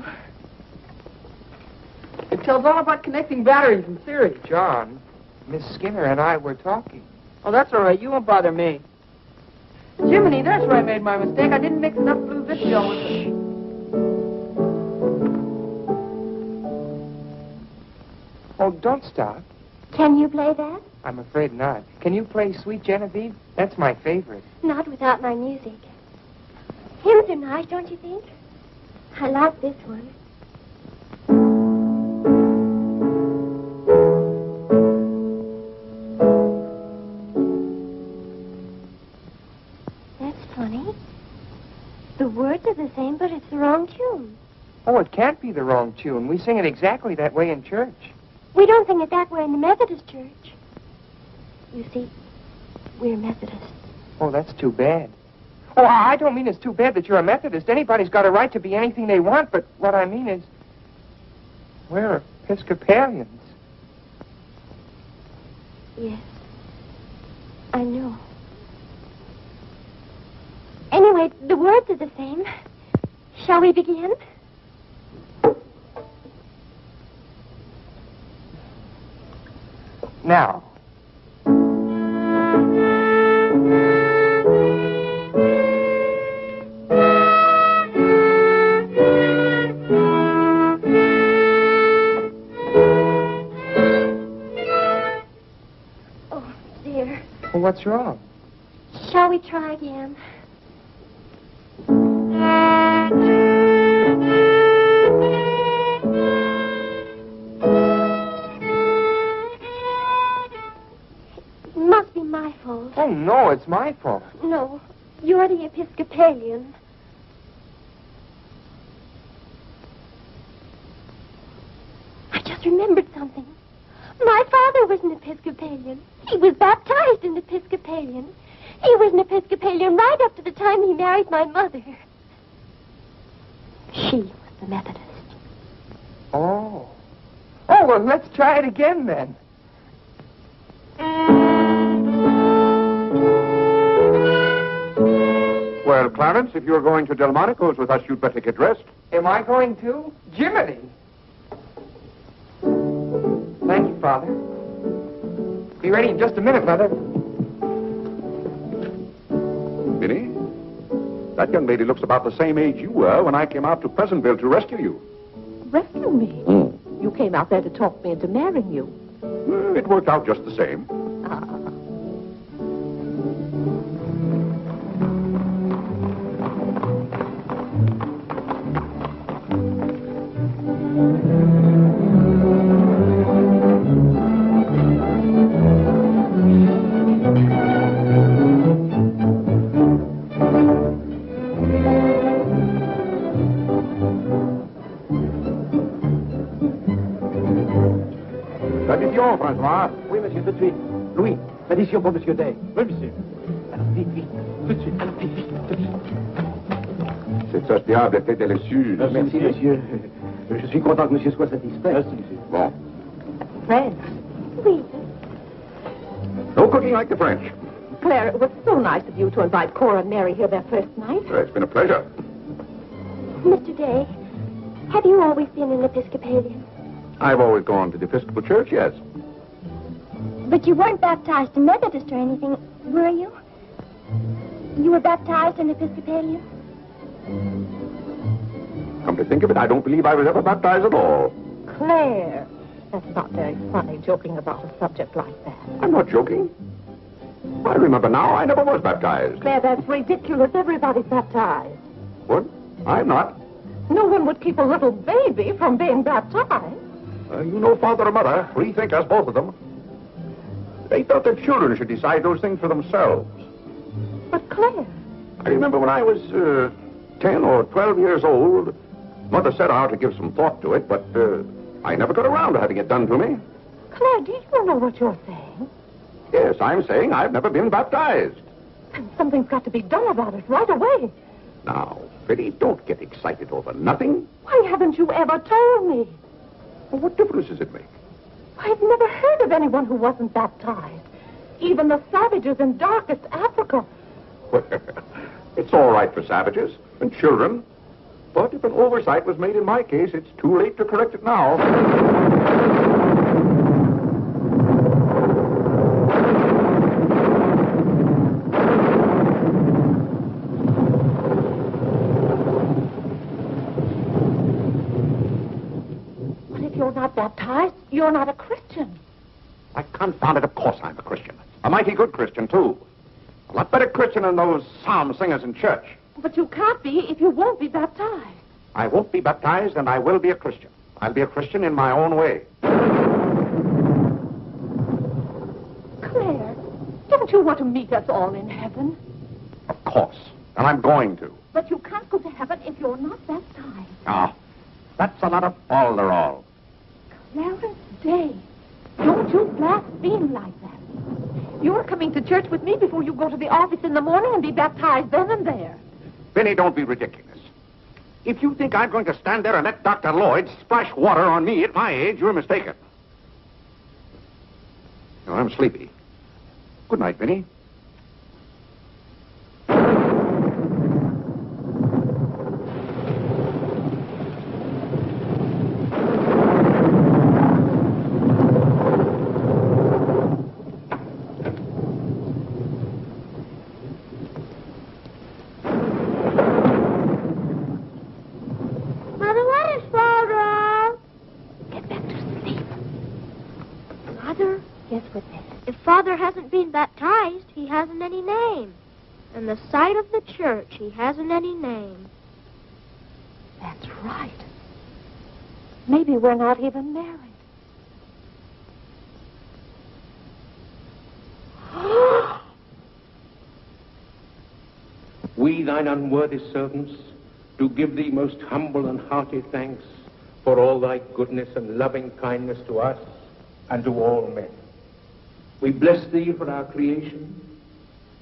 It tells all about connecting batteries in series. John, Miss Skinner and I were talking. Oh, that's all right. You won't bother me. Jiminy, that's where I made my mistake. I didn't mix enough blue vitriol with it. Oh, don't stop. Can you play that? I'm afraid not. Can you play Sweet Genevieve? That's my favorite. Not without my music. Hymns are nice, don't you think? I like this one. That's funny. The words are the same, but it's the wrong tune. Oh, it can't be the wrong tune. We sing it exactly that way in church. We don't sing it that way in the Methodist church. You see, we're Methodists. Oh, that's too bad. Oh, I don't mean it's too bad that you're a Methodist. Anybody's got a right to be anything they want, but what I mean is, we're Episcopalians. Yes, I know. Anyway, the words are the same. Shall we begin? Now. Oh, dear. Well, what's wrong? Shall we try again? It must be my fault. Oh, no, it's my fault. No, you're the Episcopalian. I just remembered something. My father was an Episcopalian. He was baptized an Episcopalian. He was an Episcopalian right up to the time he married my mother. She was the Methodist. Oh. Oh, well, let's try it again then. Well, Clarence, if you're going to Delmonico's with us, you'd better get dressed. Am I going to? Jiminy. Thank you, Father. Be ready in just a minute, Mother. Minnie, that young lady looks about the same age you were when I came out to Pleasantville to rescue you. Rescue me? You came out there to talk me into marrying you. It worked out just the same. L'addition, François. Oui, monsieur, tout de suite. Louis, l'addition pour monsieur Day. Oui, monsieur. Alors, vite, vite. Tout de suite. Alors, vite, vite, tout de suite. Cette sauce diable est délicieuse. Merci, monsieur. Je suis content que monsieur soit satisfait. Merci, monsieur. Bon. French. Oui. No cooking like the French. Claire, it was so nice of you to invite Cora and Mary here their first night. It's been a pleasure. Mr. Day, have you always been an Episcopalian? I've always gone to the Episcopal Church, yes. But you weren't baptized a Methodist or anything, were you? You were baptized an Episcopalian? Come to think of it, I don't believe I was ever baptized at all. Claire, that's not very funny, joking about a subject like that. I'm not joking. I remember now, I never was baptized. Claire, that's ridiculous. Everybody's baptized. What? I'm not. No one would keep a little baby from being baptized. You know Father and Mother, free thinkers, both of them. They thought their children should decide those things for themselves. But Claire... I remember when I was 10 or 12 years old, Mother set out to give some thought to it, but I never got around to having it done to me. Claire, do you know what you're saying? Yes, I'm saying I've never been baptized. And something's got to be done about it right away. Now, Biddy, don't get excited over nothing. Why haven't you ever told me? Well, what difference does it make? I've never heard of anyone who wasn't baptized. Even the savages in darkest Africa. It's all right for savages and children. But if an oversight was made in my case, it's too late to correct it now. But if you're not baptized, you're not a Christian. Why, confound it, of course I'm a Christian. A mighty good Christian, too. A lot better Christian than those psalm singers in church. But you can't be if you won't be baptized. I won't be baptized, and I will be a Christian. I'll be a Christian in my own way. Claire, don't you want to meet us all in heaven? Of course. And I'm going to. But you can't go to heaven if you're not baptized. Ah, that's a lot of falderall. Clarence Day, don't you blaspheme like that. You are coming to church with me before you go to the office in the morning and be baptized then and there. Benny, don't be ridiculous. If you think I'm going to stand there and let Dr. Lloyd splash water on me at my age, you're mistaken. No, I'm sleepy. Good night, Benny. Mother, what is Father? Get back to sleep. Mother, Yes, Whitney. if Father hasn't been baptized, he hasn't any name. In the sight of the church, he hasn't any name. That's right. Maybe we're not even married. We, thine unworthy servants, do give thee most humble and hearty thanks for all thy goodness and loving kindness to us and to all men. We bless thee for our creation,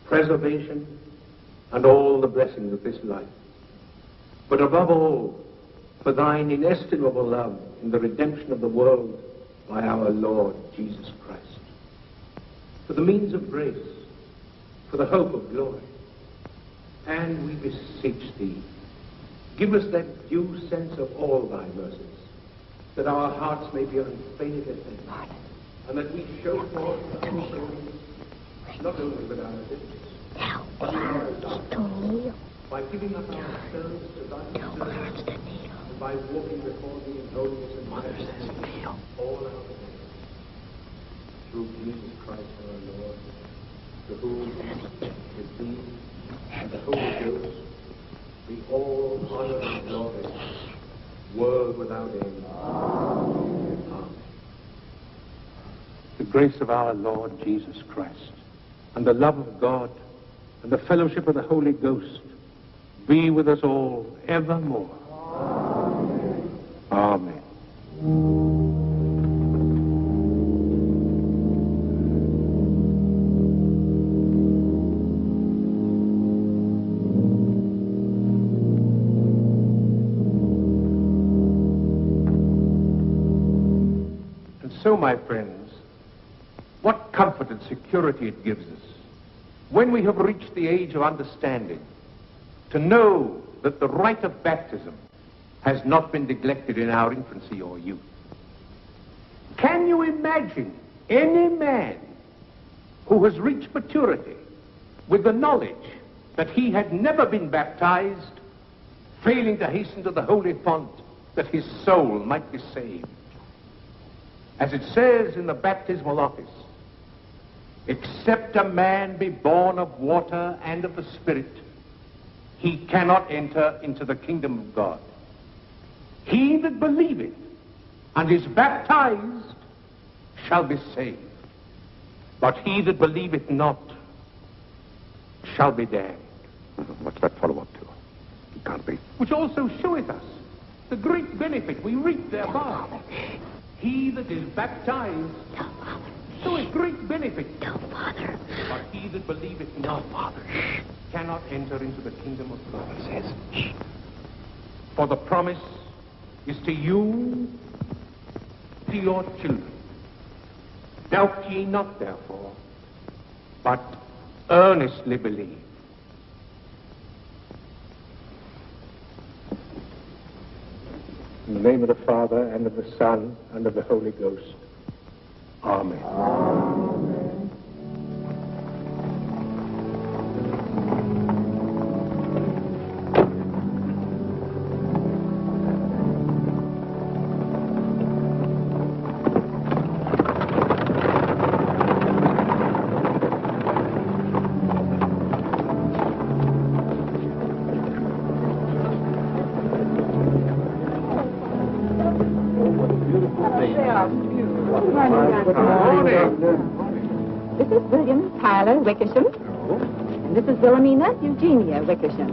preservation, and all the blessings of this life. But above all, for thine inestimable love in the redemption of the world by our Lord Jesus Christ. For the means of grace, for the hope of glory. And we beseech thee, give us that due sense of all thy mercies, that our hearts may be unfadingly thankful, and that we show forth thy glory, not only with our lips, by giving up ourselves to thy service, and by walking before thee in holiness and majesty all our days. Through Jesus Christ our Lord, to whom, with thee, and the Holy Ghost, be all honor and glory, world without end. Amen. The grace of our Lord Jesus Christ, and the love of God, and the fellowship of the Holy Ghost, be with us all evermore. Amen. So, my friends, what comfort and security it gives us when we have reached the age of understanding to know that the rite of baptism has not been neglected in our infancy or youth. Can you imagine any man who has reached maturity with the knowledge that he had never been baptized, failing to hasten to the holy font that his soul might be saved? As it says in the baptismal office, except a man be born of water and of the Spirit, he cannot enter into the kingdom of God. He that believeth and is baptized shall be saved, but he that believeth not shall be damned. What's that follow up to? It can't be. Which also showeth us the great benefit we reap thereby. He that is baptized showeth great benefit. Father. But he that believeth not, cannot enter into the kingdom of God. For the promise is to you, to your children. Doubt ye not, therefore, but earnestly believe. In the name of the Father, and of the Son, and of the Holy Ghost. Amen. Amen. This is William Tyler Wickersham. And this is Wilhelmina Eugenia Wickersham.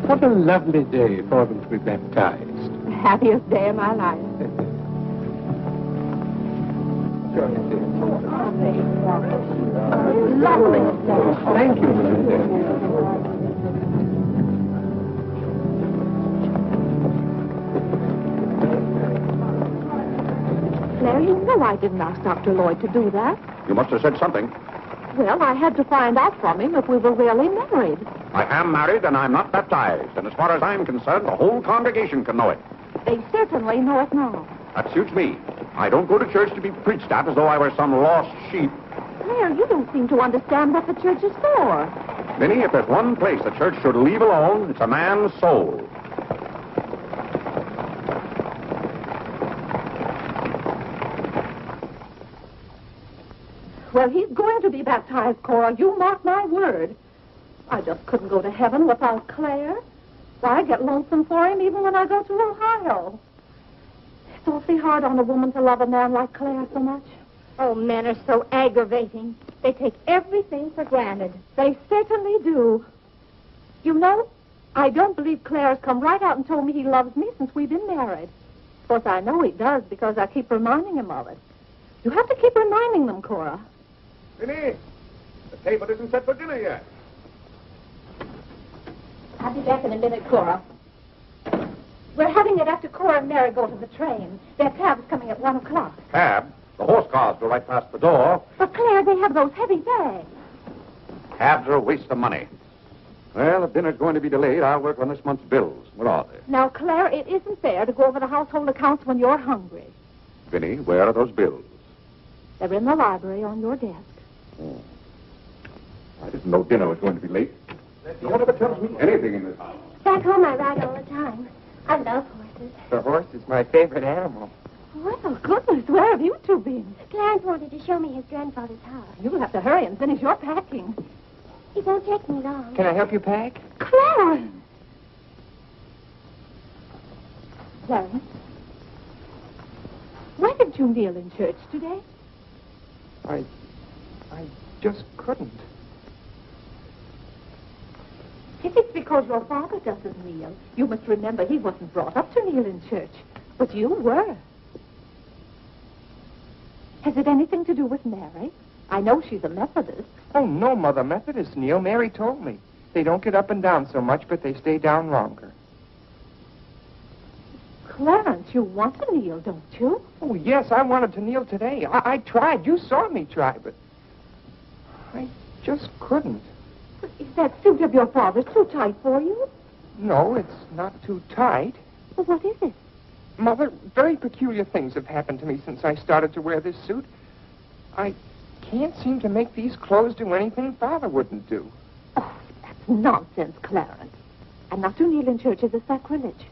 What a lovely day for them to be baptized. The happiest day of my life. Lovely. Thank you, Mrs. Dent. Claire, you know I didn't ask Dr. Lloyd to do that. You must have said something. Well, I had to find out from him if we were really married. I am married and I'm not baptized. And as far as I'm concerned, the whole congregation can know it. They certainly know it now. That suits me. I don't go to church to be preached at as though I were some lost sheep. Claire, you don't seem to understand what the church is for. Vinny, if there's one place the church should leave alone, it's a man's soul. Well, he's going to be baptized, Cora. You mark my word. I just couldn't go to heaven without Claire. Why, I get lonesome for him even when I go to Ohio. It's awfully hard on a woman to love a man like Claire so much. Oh, men are so aggravating. They take everything for granted. They certainly do. You know, I don't believe Claire has come right out and told me he loves me since we've been married. Of course, I know he does because I keep reminding him of it. You have to keep reminding them, Cora. Vinny, the table isn't set for dinner yet. I'll be back in a minute, Cora. We're having it after Cora and Mary go to the train. Their cab's coming at 1 o'clock. Cab? The horse cars go right past the door. But, Claire, they have those heavy bags. Cabs are a waste of money. Well, if dinner's going to be delayed, I'll work on this month's bills. What are they? Now, Claire, it isn't fair to go over the household accounts when you're hungry. Vinny, where are those bills? They're in the library on your desk. Oh. I didn't know dinner was going to be late. No one ever tells me anything in this house. Back home I ride all the time. I love horses. The horse is my favorite animal. Well, goodness, where have you two been? Clarence wanted to show me his grandfather's house. You'll have to hurry and finish your packing. It won't take me long. Can I help you pack? Clarence! Clarence? Why did you kneel in church today? I just couldn't. If it's because your father doesn't kneel, you must remember he wasn't brought up to kneel in church. But you were. Has it anything to do with Mary? I know she's a Methodist. Oh, no, Mother. Methodists kneel. Mary told me. They don't get up and down so much, but they stay down longer. Clarence, you want to kneel, don't you? Oh, yes, I wanted to kneel today. I tried. You saw me try, but I just couldn't. But is that suit of your father's too tight for you? No, it's not too tight. Well, what is it? Mother, very peculiar things have happened to me since I started to wear this suit. I can't seem to make these clothes do anything Father wouldn't do. Oh, that's nonsense, Clarence. And not to kneel in church is a sacrilege.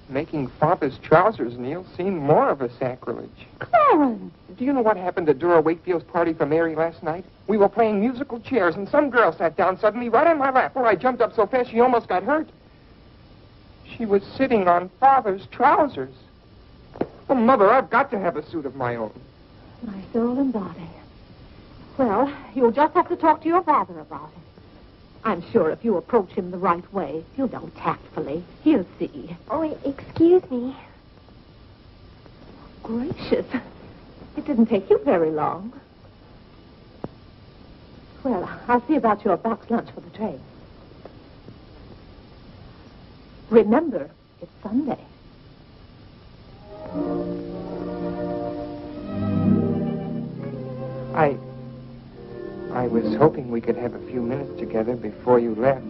Making Father's trousers kneel seemed more of a sacrilege. Clarence! Do you know what happened at Dora Wakefield's party for Mary last night? We were playing musical chairs, and some girl sat down suddenly right on my lap. Well, I jumped up so fast she almost got hurt. She was sitting on Father's trousers. Oh, Mother, I've got to have a suit of my own. My soul and body. Well, you'll just have to talk to your father about it. I'm sure if you approach him the right way, you know, tactfully, he'll see. Oh, excuse me. Gracious. It didn't take you very long. Well, I'll see about your box lunch for the train. Remember, it's Sunday. I was hoping we could have a few minutes together before you left.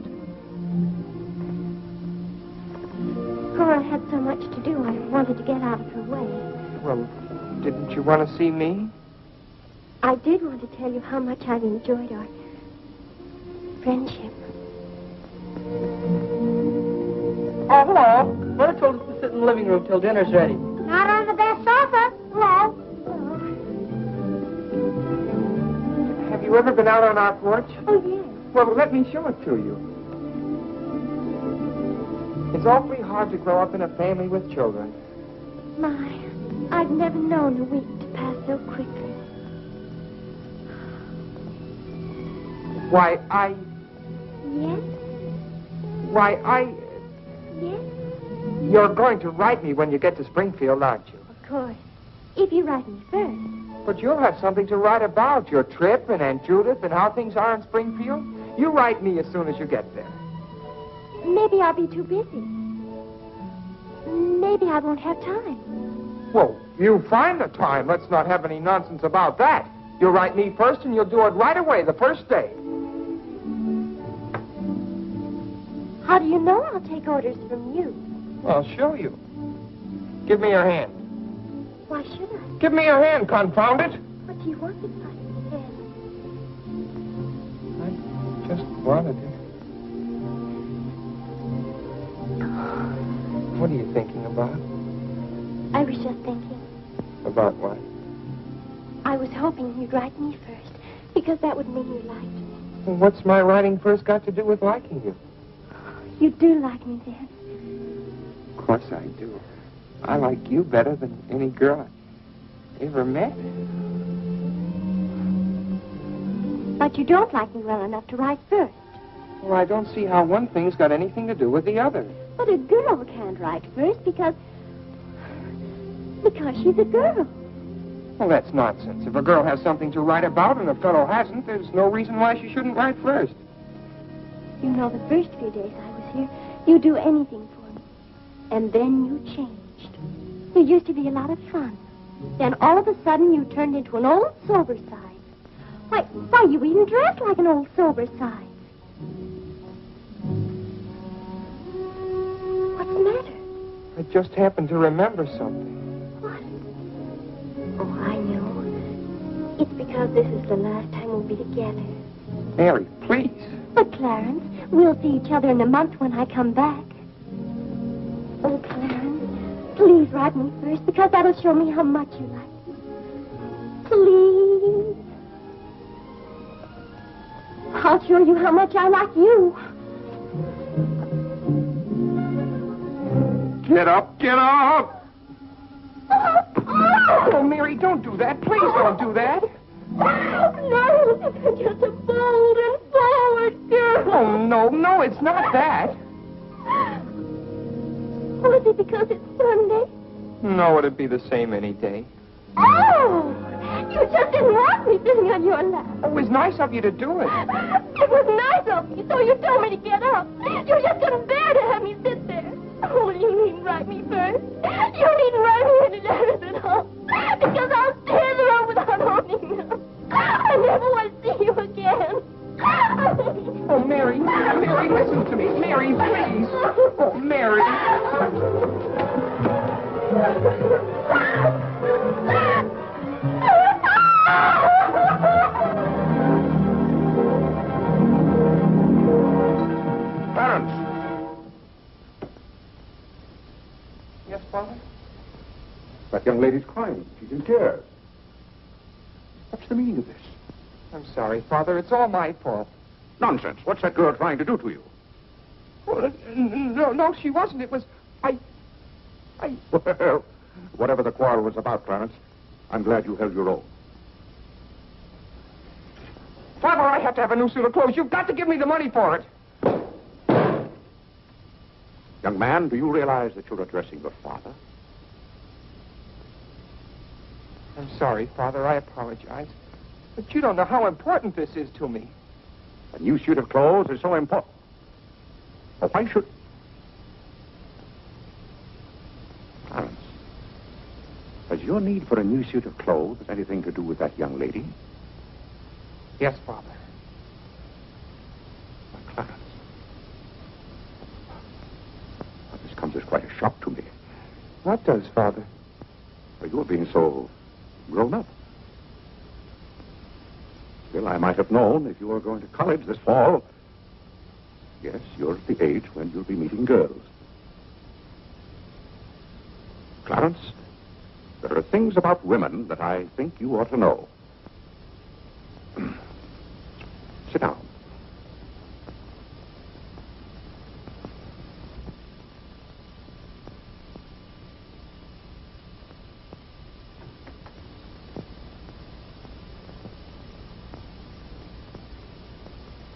Cora had so much to do, I wanted to get out of her way. Well, didn't you want to see me? I did want to tell you how much I've enjoyed our friendship. Oh, hello. Mother told us to sit in the living room till dinner's ready. Not on the best sofa. Hello. Have you ever been out on our porch? Oh, yes. Well, let me show it to you. It's awfully hard to grow up in a family with children. My, I've never known a week to pass so quickly. Why, Yes? Yes? You're going to write me when you get to Springfield, aren't you? Of course. If if you write me first. But you'll have something to write about, your trip and Aunt Judith and how things are in Springfield. You write me as soon as you get there. Maybe I'll be too busy. Maybe I won't have time. Well, you find the time. Let's not have any nonsense about that. You'll write me first, and you'll do it right away, the first day. How do you know I'll take orders from you? I'll show you. Give me your hand. Why should I? Give me your hand, confound it. What do you want with my hand? I just wanted it. What are you thinking about? I was just thinking. About what? I was hoping you'd write me first, because that would mean you liked me. Well, what's my writing first got to do with liking you? You do like me then. Of course I do. I like you better than any girl I ever met. But you don't like me well enough to write first. Well, I don't see how one thing's got anything to do with the other. But a girl can't write first because she's a girl. Well, that's nonsense. If a girl has something to write about and a fellow hasn't, there's no reason why she shouldn't write first. You know, the first few days I was here, you'd do anything for me. And then you changed. You used to be a lot of fun. Then all of a sudden you turned into an old sober side. Why, you even dressed like an old sober side. What's the matter? I just happened to remember something. What? Oh, I know. It's because this is the last time we'll be together. Mary, please. But, Clarence, we'll see each other in a month when I come back. Oh, Clarence, please write me first, because that'll show me how much you like me. Please. I'll show you how much I like you. Get up, get up! Oh, Mary, don't do that. Please don't do that. No, you're just a bold and forward girl. Oh, no, it's not that. Oh, is it because it's Sunday? No, it'd be the same any day. Oh, you just didn't want me sitting on your lap. It was nice of you to do it. It was nice of you, so you told me to get up. You just couldn't bear to have me sit there. Oh, you needn't write me first. You needn't write me any letters at all. Because I'll stay in the room without opening them. I never want to see you again. Oh, Mary, listen to me. Mary, please. Oh, Mary. Clarence! Yes, Father? That young lady's crying. She's in tears. What's the meaning of this? I'm sorry, Father. It's all my fault. Nonsense. What's that girl trying to do to you? Oh, no, she wasn't. It was... Well, whatever the quarrel was about, Clarence, I'm glad you held your own. Father, I have to have a new suit of clothes. You've got to give me the money for it. Young man, do you realize that you're addressing your father? I'm sorry, Father. I apologize. But you don't know how important this is to me. A new suit of clothes is so important. Oh, why should... Clarence, has your need for a new suit of clothes anything to do with that young lady? Yes, Father. Why, Clarence. Well, this comes as quite a shock to me. What does, Father? For you're being so grown up. Still, I might have known if you were going to college this fall. Yes, you're at the age when you'll be meeting girls. Clarence, there are things about women that I think you ought to know. Sit down.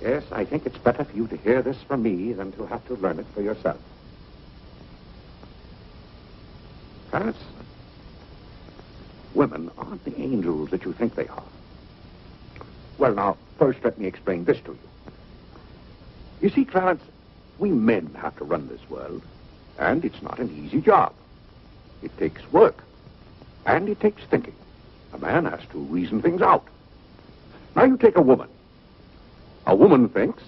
Yes, I think it's better for you to hear this from me than to have to learn it for yourself. Clarence, Women aren't the angels that you think they are. Well, now, first let me explain this to you. You see, Clarence, we men have to run this world, and it's not an easy job. It takes work, and it takes thinking. A man has to reason things out. Now, you take a woman. A woman thinks...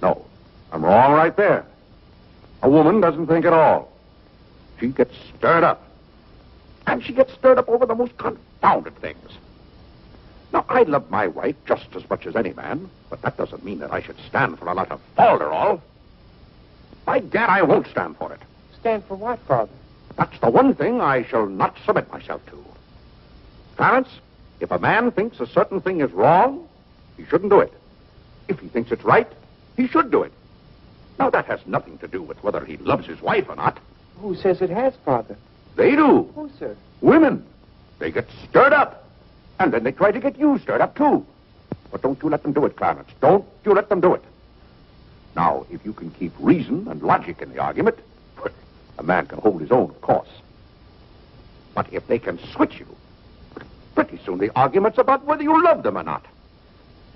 No, I'm wrong right there. A woman doesn't think at all. She gets stirred up. And she gets stirred up over the most confounded things. Now, I love my wife just as much as any man, but that doesn't mean that I should stand for a lot of falderall. By gad, I won't stand for it. Stand for what, Father? That's the one thing I shall not submit myself to. Clarence, if a man thinks a certain thing is wrong, he shouldn't do it. If he thinks it's right, he should do it. Now, that has nothing to do with whether he loves his wife or not. Who says it has, Father? They do. Who, sir? Women. They get stirred up. And then they try to get you stirred up, too. But don't you let them do it, Clarence. Don't you let them do it. Now, if you can keep reason and logic in the argument, well, a man can hold his own, of course. But if they can switch you, pretty soon the argument's about whether you love them or not.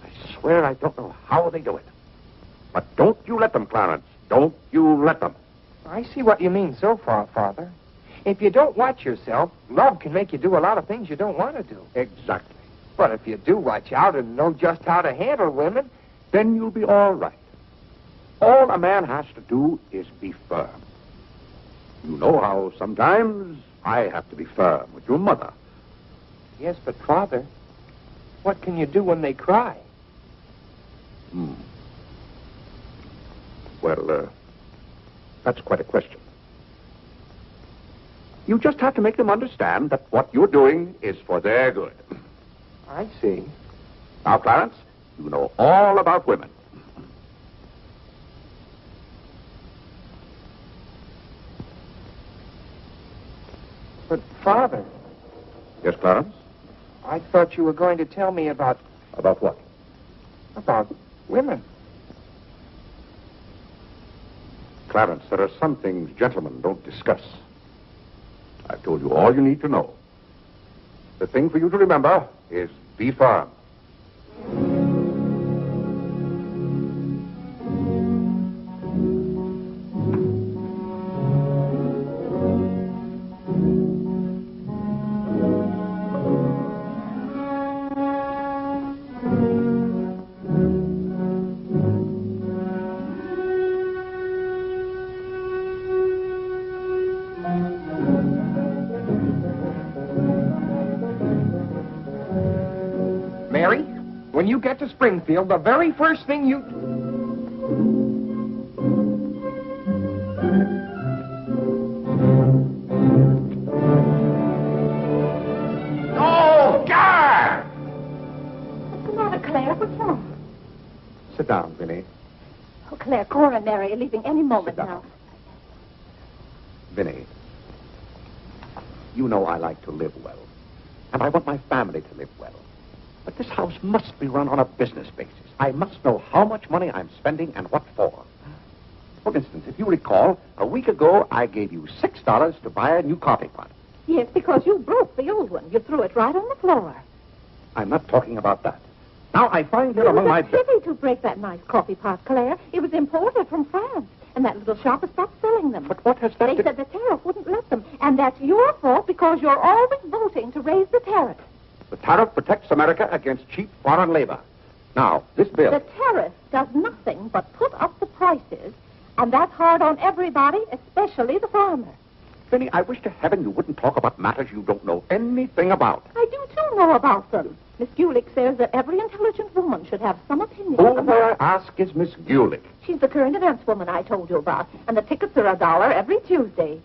I swear I don't know how they do it. But don't you let them, Clarence. Don't you let them. I see what you mean so far, Father. If you don't watch yourself, love can make you do a lot of things you don't want to do. Exactly. But if you do watch out and know just how to handle women, then you'll be all right. All a man has to do is be firm. You know how sometimes I have to be firm with your mother. Yes, but Father, what can you do when they cry? Well, that's quite a question. You just have to make them understand that what you're doing is for their good. I see. Now, Clarence, you know all about women. But, Father... Yes, Clarence? I thought you were going to tell me about... About what? About women. Clarence, there are some things gentlemen don't discuss. I've told you all you need to know. The thing for you to remember is be firm. Mary, when you get to Springfield, the very first thing you... Oh, God! What's the matter, Claire? What's wrong? Sit down, Vinny. Oh, Claire, Cora and Mary are leaving any moment Sit down. now. Vinny, you know I like to live well. And I want my family to live well. But this house must be run on a business basis. I must know how much money I'm spending and what for. For instance, if you recall, a week ago I gave you $6 to buy a new coffee pot. Yes, because you broke the old one. You threw it right on the floor. I'm not talking about that. Now, I find here It among my... was a pity to break that nice coffee pot, Claire. It was imported from France, and that little shop has stopped selling them. But what has that They to... said the tariff wouldn't let them, and that's your fault because you're always voting to raise the tariff. The tariff protects America against cheap foreign labor. Now, this bill... The tariff does nothing but put up the prices, and that's hard on everybody, especially the farmer. Vinny, I wish to heaven you wouldn't talk about matters you don't know anything about. I do, too, know about them. Miss Gulick says that every intelligent woman should have some opinion Who, about may I ask, is Miss Gulick? She's the current events woman I told you about, and the tickets are $1 every Tuesday.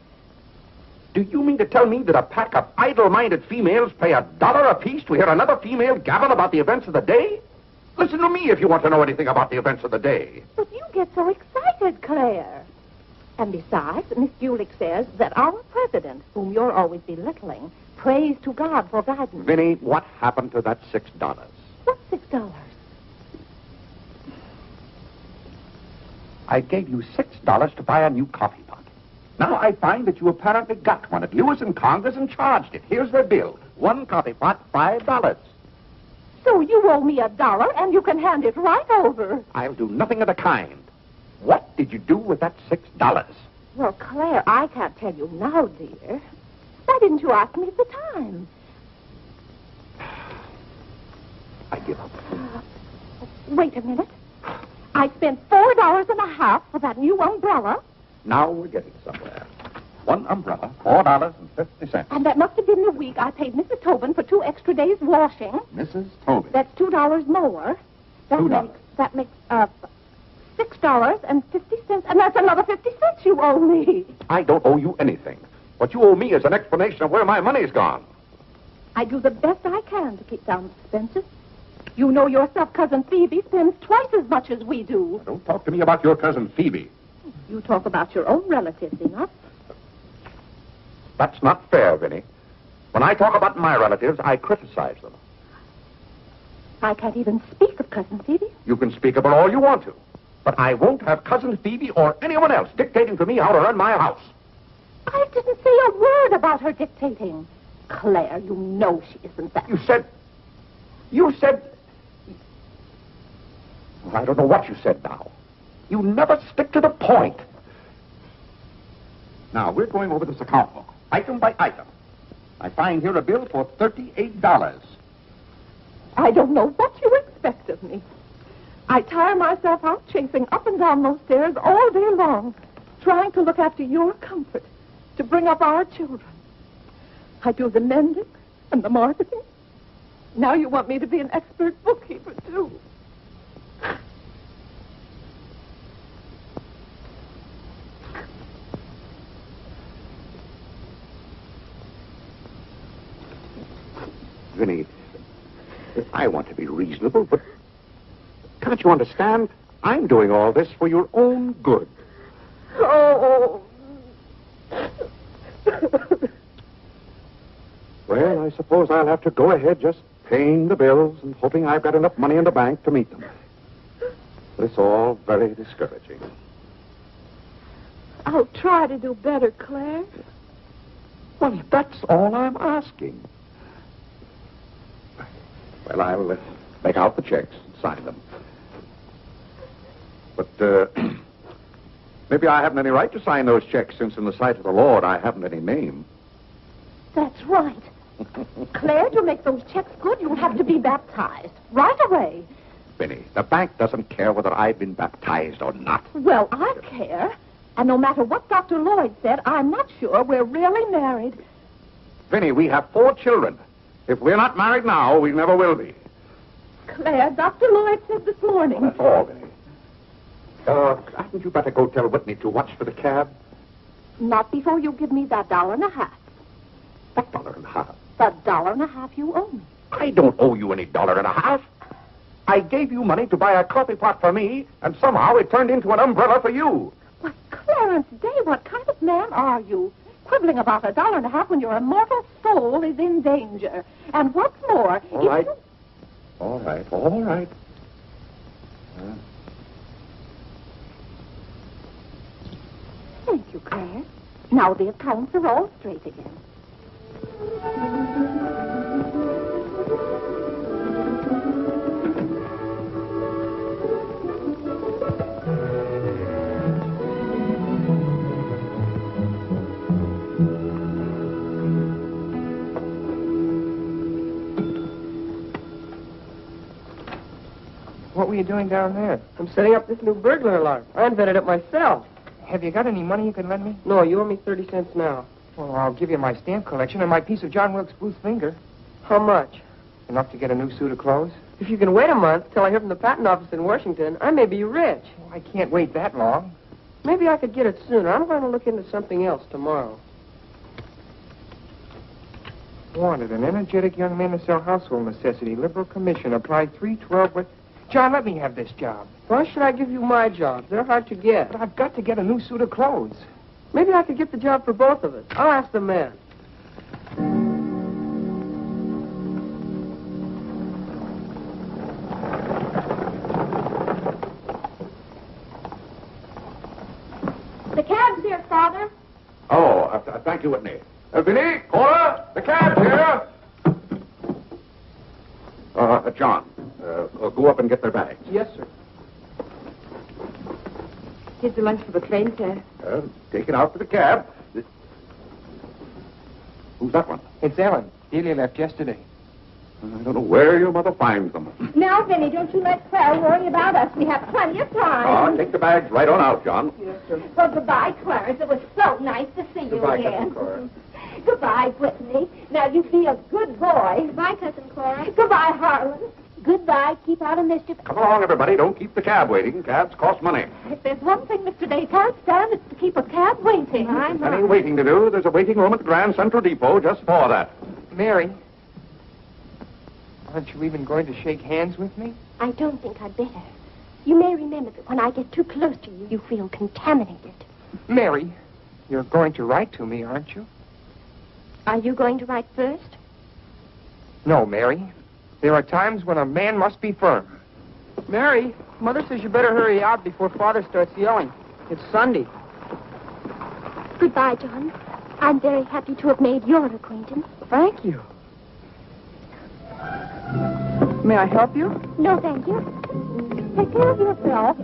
Do you mean to tell me that a pack of idle-minded females pay $1 apiece to hear another female gabble about the events of the day? Listen to me if you want to know anything about the events of the day. But you get so excited, Claire. And besides, Miss Gulick says that our president, whom you're always belittling, prays to God for guidance. Vinny, what happened to that $6? What's $6? I gave you $6 to buy a new coffee pot. Now I find that you apparently got one at Lewis and Congress and charged it. Here's the bill. One coffee pot, $5. So you owe me $1, and you can hand it right over. I'll do nothing of the kind. What did you do with that $6? Well, Claire, I can't tell you now, dear. Why didn't you ask me at the time? I give up. Wait a minute. I spent $4.50 for that new umbrella. Now we're getting somewhere. One umbrella, $4.50. And that must have been the week I paid Mrs. Tobin for 2 extra days washing. Mrs. Tobin. That's $2 more. $2. That makes $6.50, and that's another 50 cents you owe me. I don't owe you anything. What you owe me is an explanation of where my money's gone. I do the best I can to keep down expenses. You know yourself, Cousin Phoebe spends twice as much as we do. Don't talk to me about your cousin Phoebe. You talk about your own relatives enough. That's not fair, Vinny. When I talk about my relatives, I criticize them. I can't even speak of Cousin Phoebe. You can speak about all you want to. But I won't have Cousin Phoebe or anyone else dictating to me how to run my house. I didn't say a word about her dictating. Claire, you know she isn't that. You said... I don't know what you said now. You never stick to the point. Now, we're going over this account book, item by item. I find here a bill for $38. I don't know what you expect of me. I tire myself out chasing up and down those stairs all day long, trying to look after your comfort, to bring up our children. I do the mending and the marketing. Now you want me to be an expert bookkeeper, too. Vinny, I want to be reasonable, but can't you understand? I'm doing all this for your own good. Oh. Well, I suppose I'll have to go ahead just paying the bills and hoping I've got enough money in the bank to meet them. It's all very discouraging. I'll try to do better, Claire. Well, that's all I'm asking. Well, I'll make out the checks and sign them. But maybe I haven't any right to sign those checks since in the sight of the Lord I haven't any name. That's right. Claire, to make those checks good, you'll have to be baptized right away. Vinny, the bank doesn't care whether I've been baptized or not. Well, I care. And no matter what Dr. Lloyd said, I'm not sure we're really married. Vinny, we have 4 children. If we're not married now, we never will be. Claire, Dr. Lloyd said this morning. That's all, Vinny. Hadn't you better go tell Whitney to watch for the cab? Not before you give me that $1.50. What $1.50? The $1.50 you owe me. I don't owe you any $1.50. I gave you money to buy a coffee pot for me, and somehow it turned into an umbrella for you. Why, Clarence Day, what kind of man are you? Quibbling about $1.50 when your immortal soul is in danger. And what's more... All right. All right. Thank you, Claire. Now the accounts are all straight again. What were you doing down there? I'm setting up this new burglar alarm. I invented it myself. Have you got any money you can lend me? No, you owe me 30 cents now. Well, I'll give you my stamp collection and my piece of John Wilkes Booth's finger. How much? Enough to get a new suit of clothes? If you can wait a month till I hear from the patent office in Washington, I may be rich. Well, I can't wait that long. Maybe I could get it sooner. I'm going to look into something else tomorrow. Wanted, an energetic young man to sell household necessity. Liberal commission. Apply 312 with... John, let me have this job. Why should I give you my jobs? They're hard to get. But I've got to get a new suit of clothes. Maybe I could get the job for both of us. I'll ask the man. The cab's here, Father. Thank you, Whitney. Vinny, Cora, the cab's here. John, go up and get their bags. Yes, sir. Here's the lunch for the train, sir. Take it out to the cab. Who's that one? It's Ellen. Delia left yesterday. I don't know where your mother finds them. Now, Vinny, don't you let Clara worry about us. We have plenty of time. Take the bags right on out, John. Yes, sir. Well, goodbye, Clarence. It was so nice to see you Goodbye, again. Cousin Cora. Goodbye, Whitney. Now, you be a good boy. Goodbye, Cousin Cora. Goodbye, Harlan. Goodbye. Keep out of mischief. Come along, everybody. Don't keep the cab waiting. Cabs cost money. If there's one thing Mr. Day can't stand, it's to keep a cab waiting. Any waiting to do, there's a waiting room at Grand Central Depot just for that. Mary, aren't you even going to shake hands with me? I don't think I'd better. You may remember that when I get too close to you, you feel contaminated. Mary, you're going to write to me, aren't you? Are you going to write first? No, Mary. There are times when a man must be firm. Mary, Mother says you better hurry out before Father starts yelling. It's Sunday. Goodbye, John. I'm very happy to have made your acquaintance. Thank you. May I help you? No, thank you. Take care of yourself.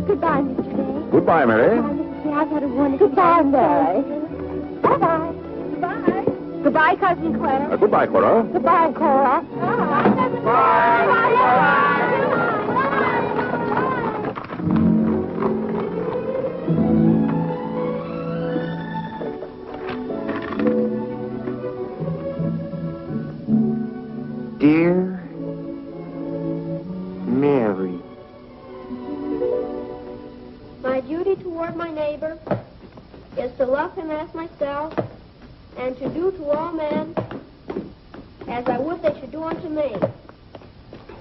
Goodbye, Mr. Day. Goodbye, Mary. Goodbye, Mr. Day. I've had a wonderful Goodbye, Mary. Bye-bye. Goodbye. Goodbye, Cousin Clara. Goodbye, Cora. Goodbye, Cora. Dear Mary. My duty toward my neighbor is to love him as myself and to do to all men as I would they should do unto me.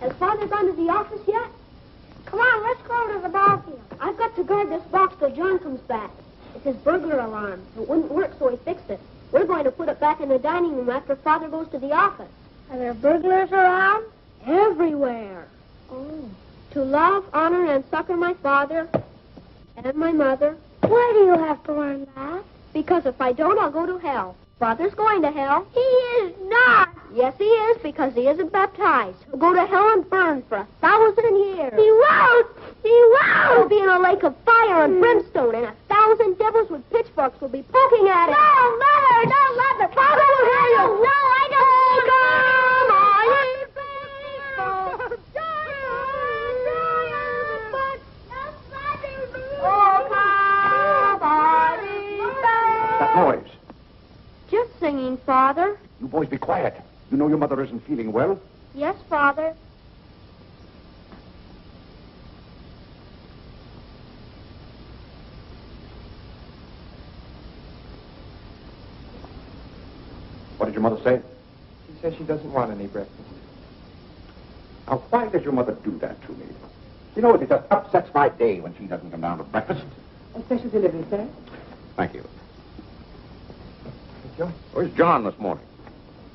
Has Father gone to the office yet? Come on, let's go to the ball field. I've got to guard this box till John comes back. It's his burglar alarm. It wouldn't work, so he fixed it. We're going to put it back in the dining room after Father goes to the office. Are there burglars around? Everywhere. Oh. To love, honor, and succor my father and my mother. Why do you have to learn that? Because if I don't, I'll go to hell. Father's going to hell. He is not. Yes, he is, because he isn't baptized. He'll go to hell and burn for 1,000 years. He won't. He won't. He'll be in a lake of fire and brimstone, and 1,000 devils with pitchforks will be poking at him. No, Mother, don't let the Father will hear you. No, I don't. That noise. Just singing, Father. You boys be quiet. You know your mother isn't feeling well. Yes, Father. What did your mother say? She says she doesn't want any breakfast. Now, why does your mother do that to me? You know, it just upsets my day when she doesn't come down to breakfast. A special delivery, sir. Thank you. John? Where's John this morning?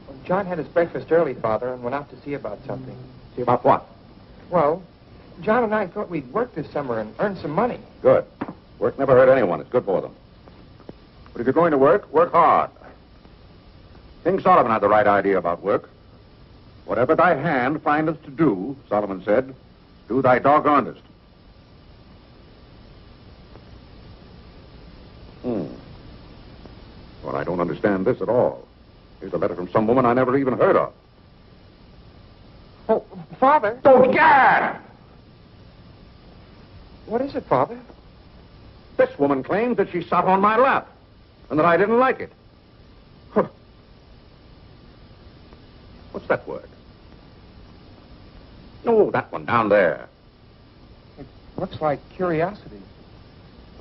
Well, John had his breakfast early, Father, and went out to see about something. See about what? Well, John and I thought we'd work this summer and earn some money. Good. Work never hurt anyone. It's good for them. But if you're going to work, work hard. King Solomon had the right idea about work. Whatever thy hand findeth to do, Solomon said, do thy doggonedest. Well, I don't understand this at all. Here's a letter from some woman I never even heard of. Oh, Father. Don't gad! What is it, Father? This woman claims that she sat on my lap and that I didn't like it. Huh. What's that word? No, that one down there. It looks like curiosity.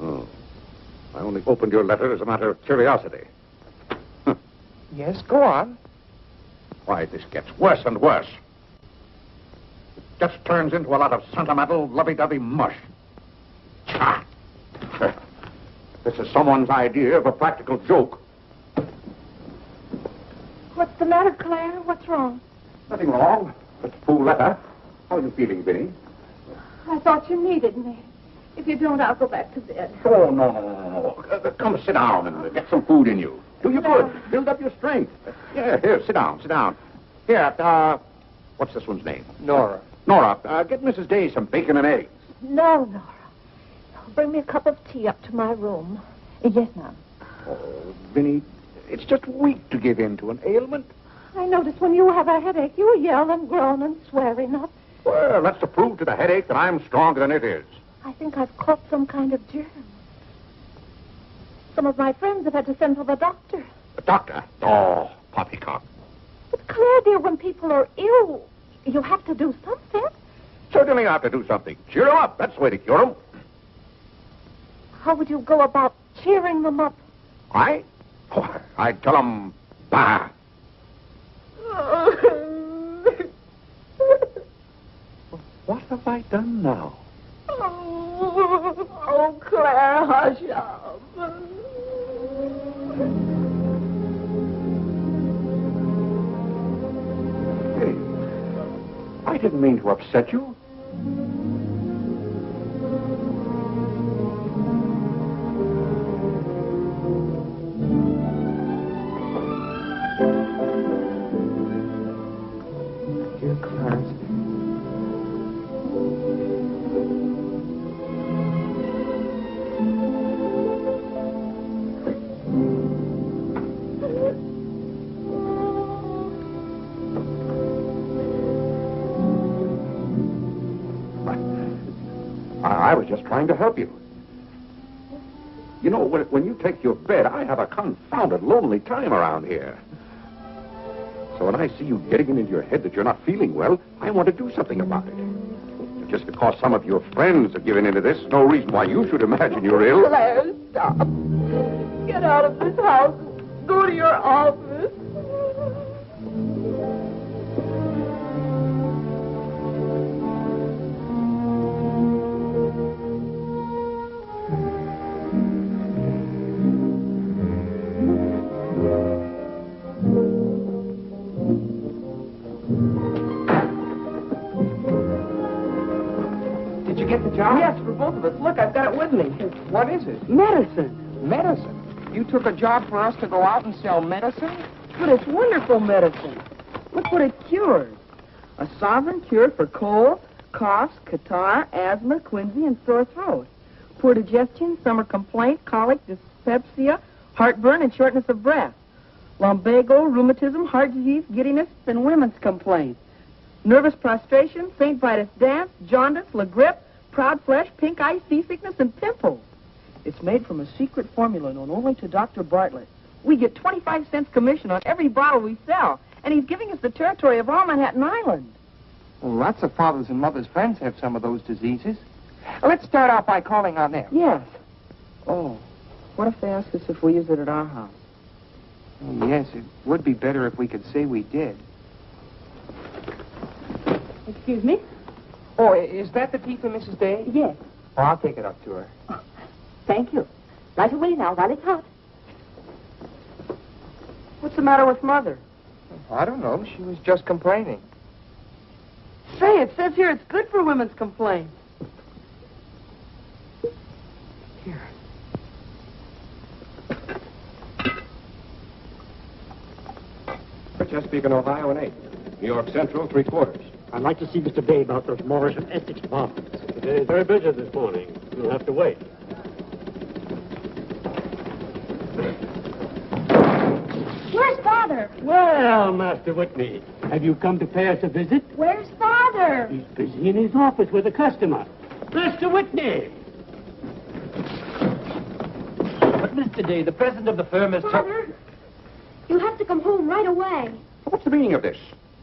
Oh. I only opened your letter as a matter of curiosity. Huh. Yes, go on. Why, this gets worse and worse. It just turns into a lot of sentimental, lovey-dovey mush. Cha! This is someone's idea of a practical joke. What's the matter, Claire? What's wrong? Nothing wrong. Just a fool letter. How are you feeling, Vinny? I thought you needed me. If you don't, I'll go back to bed. Oh, no. Come sit down and get some food in you. Do you good. Build up your strength. Yeah, here, sit down. Here, what's this one's name? Nora. Nora, get Mrs. Day some bacon and eggs. No, Nora. Bring me a cup of tea up to my room. Yes, ma'am. Oh, Vinny, it's just weak to give in to an ailment. I notice when you have a headache, you yell and groan and swear enough. Well, that's to prove to the headache that I'm stronger than it is. I think I've caught some kind of germ. Some of my friends have had to send for the doctor. The doctor? Oh, poppycock. But Claire, dear, when people are ill, you have to do something. Certainly I have to do something. Cheer them up. That's the way to cure them. How would you go about cheering them up? I? Oh, I'd tell them, bah. What have I done now? Oh, Claire, hush up. Hey, I didn't mean to upset you. Dear Clarence. I was just trying to help you. You know, when you take your bed, I have a confounded lonely time around here. So when I see you getting it into your head that you're not feeling well, I want to do something about it. Just because some of your friends have given into this, no reason why you should imagine you're ill. Claire, stop. Get out of this house. Go to your office. Did you get the job? Yes, for both of us. Look, I've got it with me. What is it? Medicine. Medicine. You took a job for us to go out and sell medicine? But it's wonderful medicine. Look what it cures. A sovereign cure for cold, coughs, catarrh, asthma, quinsy, and sore throat. Poor digestion, summer complaint, colic, dyspepsia, heartburn, and shortness of breath. Lumbago, rheumatism, heart disease, giddiness, and women's complaints. Nervous prostration, St. Vitus dance, jaundice, la grippe, proud flesh, pink eye, seasickness, and pimples. It's made from a secret formula known only to Dr. Bartlett. We get 25 cents commission on every bottle we sell, and he's giving us the territory of all Manhattan Island. Well, lots of fathers and mothers' friends have some of those diseases. Let's start out by calling on them. Yes. Oh, what if they ask us if we use it at our house? Oh, yes, it would be better if we could say we did. Excuse me? Oh, is that the tea for Mrs. Day? Yes. Oh, I'll take it up to her. Thank you. Right away now, while it's hot. What's the matter with Mother? I don't know. She was just complaining. Say, it says here it's good for women's complaints. Here. Chesapeake and Ohio and 8. New York Central, 3/4. I'd like to see Mr. Day about those Morris and Essex apartments. They're very busy this morning. You'll have to wait. Where's Father? Well, Master Whitney, have you come to pay us a visit? Where's Father? He's busy in his office with a customer. Master Whitney! But, Mr. Day, the president of the firm is... Father, you have to come home right away. What's the meaning of this?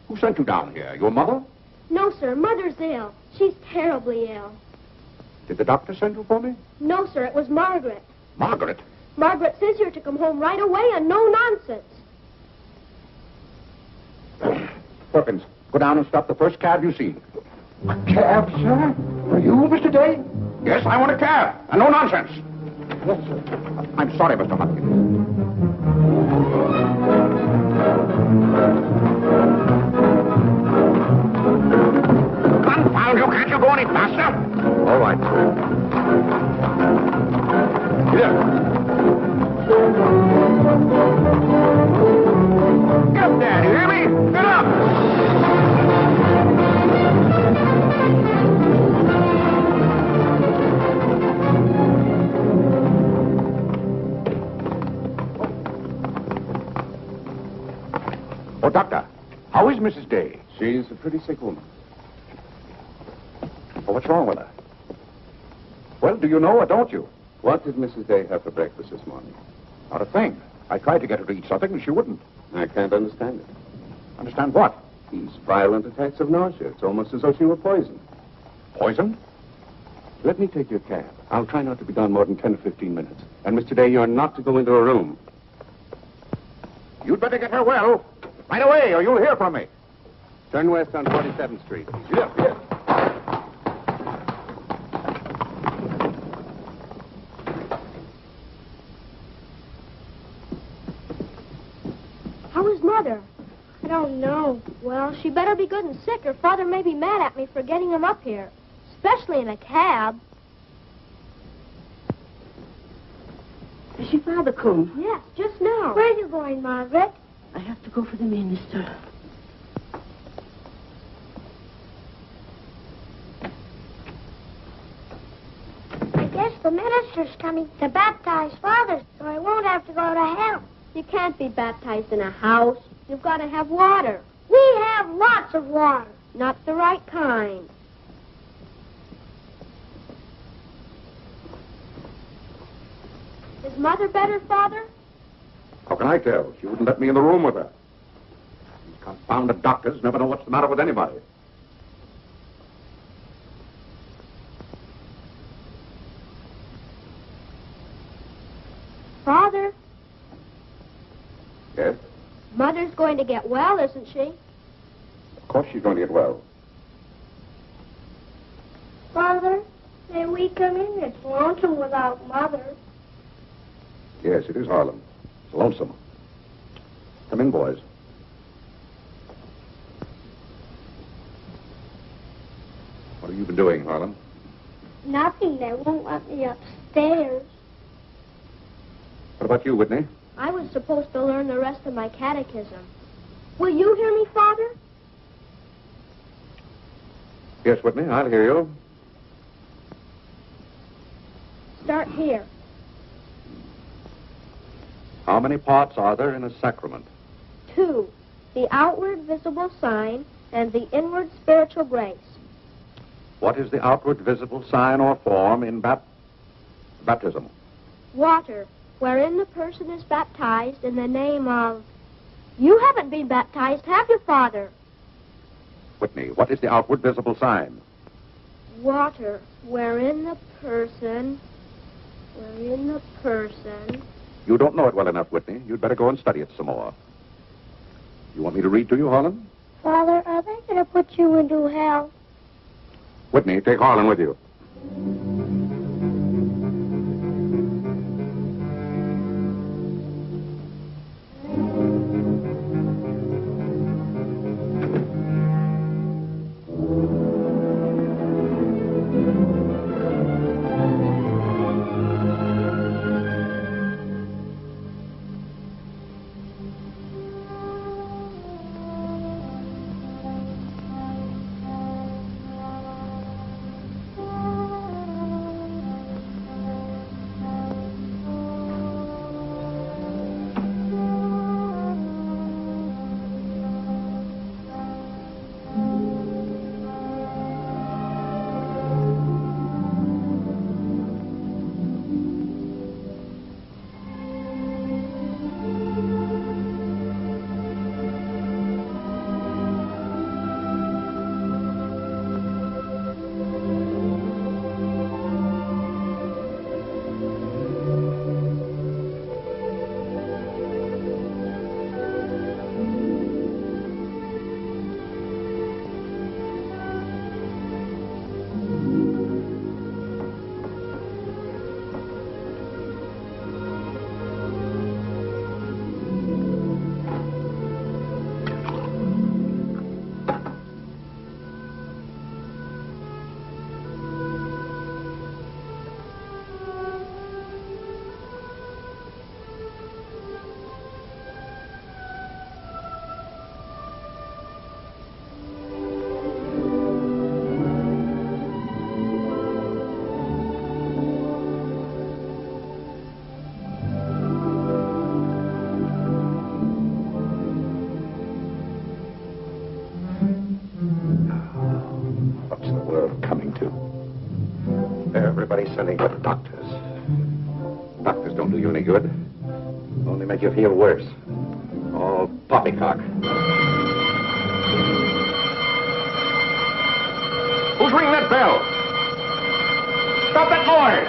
Who sent you down here? Your mother? No, sir. Mother's ill. She's terribly ill. Did the doctor send you for me? No, sir. It was Margaret. Margaret? Margaret says you're to come home right away and no nonsense. Perkins, go down and stop the first cab you see. A cab, sir? For you, Mr. Day? Yes, I want a cab. And no nonsense. Yes, sir. I'm sorry, Mr. Hopkins. Confound you, can't you go any faster? All right, sir. hear me? Get up! Oh, Doctor, how is Mrs. Day? She's a pretty sick woman. Oh, what's wrong with her? Well, do you know or don't you? What did Mrs. Day have for breakfast this morning? Not a thing. I tried to get her to eat something, and she wouldn't. I can't understand it. Understand what? These violent attacks of nausea. It's almost as though she were poisoned. Poison? Let me take your cab. I'll try not to be gone more than 10 or 15 minutes. And, Mr. Day, you're not to go into her room. You'd better get her well. Right away, or you'll hear from me. Turn west on 47th Street. Yes, yes. How is Mother? I don't know. Well, she better be good and sick, or Father may be mad at me for getting him up here. Especially in a cab. Has your father come? Yes, just now. Where are you going, Margaret? I have to go for the minister. I guess the minister's coming to baptize Father, so I won't have to go to hell. You can't be baptized in a house. You've got to have water. We have lots of water. Not the right kind. Is Mother better, Father? How can I tell? She wouldn't let me in the room with her. These confounded doctors never know what's the matter with anybody. Father, Yes? Mother's going to get well, isn't she? Of course she's going to get well. Father, may we come in? It's lonesome without Mother. Yes, it is Harlem. It's lonesome. Come in, boys. What have you been doing, Harlem? Nothing. They won't let me upstairs. What about you, Whitney? I was supposed to learn the rest of my catechism. Will you hear me, Father? Yes, Whitney, I'll hear you. Start here. How many parts are there in a sacrament? 2. The outward visible sign and the inward spiritual grace. What is the outward visible sign or form in baptism? Water, wherein the person is baptized in the name of... You haven't been baptized, have you, Father? Whitney, what is the outward visible sign? Water, wherein the person... You don't know it well enough, Whitney. You'd better go and study it some more. You want me to read to you, Harlan? Father, are they going to put you into hell? Whitney, take Harlan with you. What's the world coming to? Everybody's sending for the doctors. Doctors don't do you any good. Only make you feel worse. All poppycock. Who's ringing that bell? Stop that noise!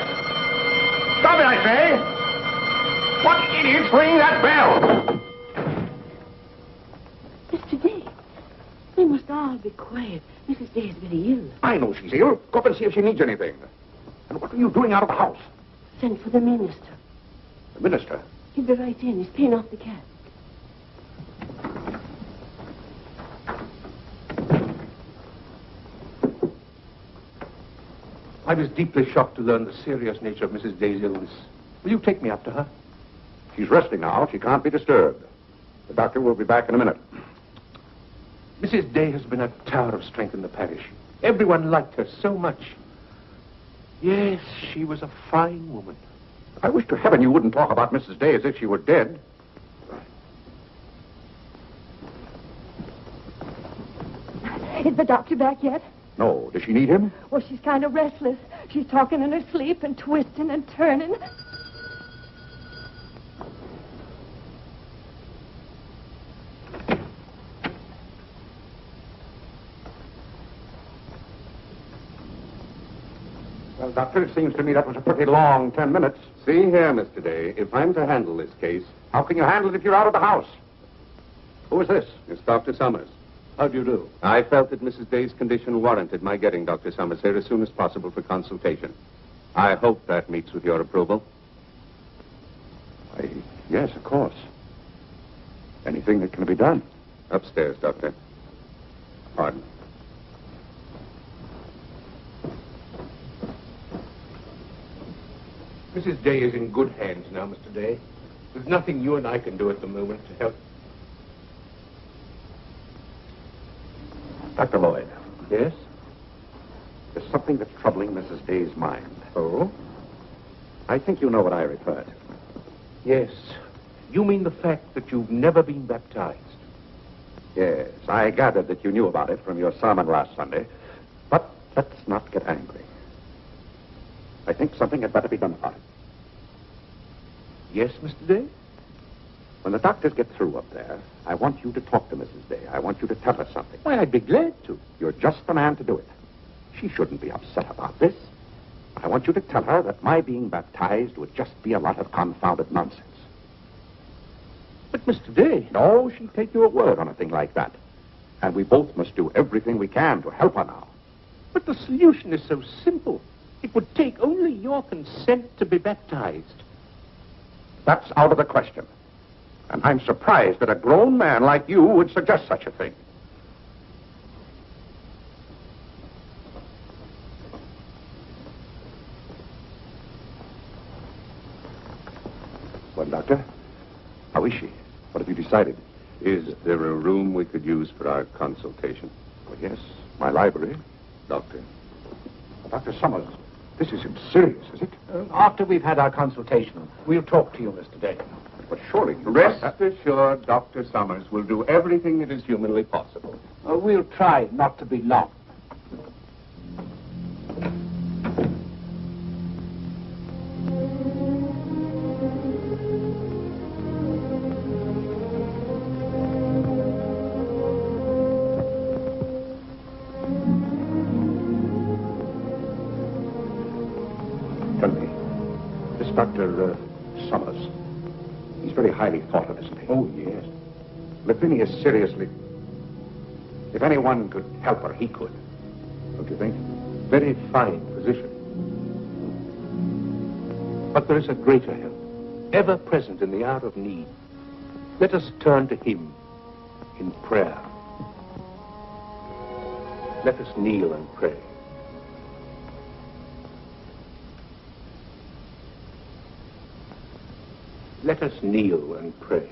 Stop it, I say! What idiot's ringing that bell? Mr. Day, we must all be quiet. Mrs. Day is very ill. I know she's ill. Go up and see if she needs anything. And what are you doing out of the house? Send for the minister. The minister? He'll be right in. He's paying off the cat. I was deeply shocked to learn the serious nature of Mrs. Day's illness. Will you take me up to her? She's resting now. She can't be disturbed. The doctor will be back in a minute. Mrs. Day has been a tower of strength in the parish. Everyone liked her so much. Yes, she was a fine woman. I wish to heaven you wouldn't talk about Mrs. Day as if she were dead. Is the doctor back yet? No. Does she need him? Well, she's kind of restless. She's talking in her sleep and twisting and turning. Well, Doctor, it seems to me that was a pretty long 10 minutes. See here, Mr. Day, if I'm to handle this case... How can you handle it if you're out of the house? Who is this? It's Dr. Summers. How do you do? I felt that Mrs. Day's condition warranted my getting Dr. Summers here as soon as possible for consultation. I hope that meets with your approval. Yes, of course. Anything that can be done. Upstairs, Doctor. Pardon. Mrs. Day is in good hands now, Mr. Day. There's nothing you and I can do at the moment to help. Dr. Lloyd. Yes? There's something that's troubling Mrs. Day's mind. Oh? I think you know what I refer to. Yes. You mean the fact that you've never been baptized? Yes, I gathered that you knew about it from your sermon last Sunday. But let's not get angry. I think something had better be done about it. Yes, Mr. Day? When the doctors get through up there, I want you to talk to Mrs. Day. I want you to tell her something. Why, I'd be glad to. You're just the man to do it. She shouldn't be upset about this. I want you to tell her that my being baptized would just be a lot of confounded nonsense. But, Mr. Day... No, she'd take your word on a thing like that. And we both must do everything we can to help her now. But the solution is so simple. It would take only your consent to be baptized. That's out of the question. And I'm surprised that a grown man like you would suggest such a thing. Well, Doctor, how is she? What have you decided? Is there a room we could use for our consultation? Well, yes, my library. Doctor. Dr. Summers, this isn't serious, is it? After we've had our consultation, we'll talk to you, Mr. Day. But surely you Rest assured, Dr. Summers will do everything that is humanly possible. We'll try not to be long. Tell me, this Dr. Summers, he's very highly thought of, isn't he? Oh, yes. Lavinia is seriously... If anyone could help her, he could. Don't you think? Very fine physician. But there is a greater help, ever present in the hour of need. Let us turn to him in prayer. Let us kneel and pray. Let us kneel and pray.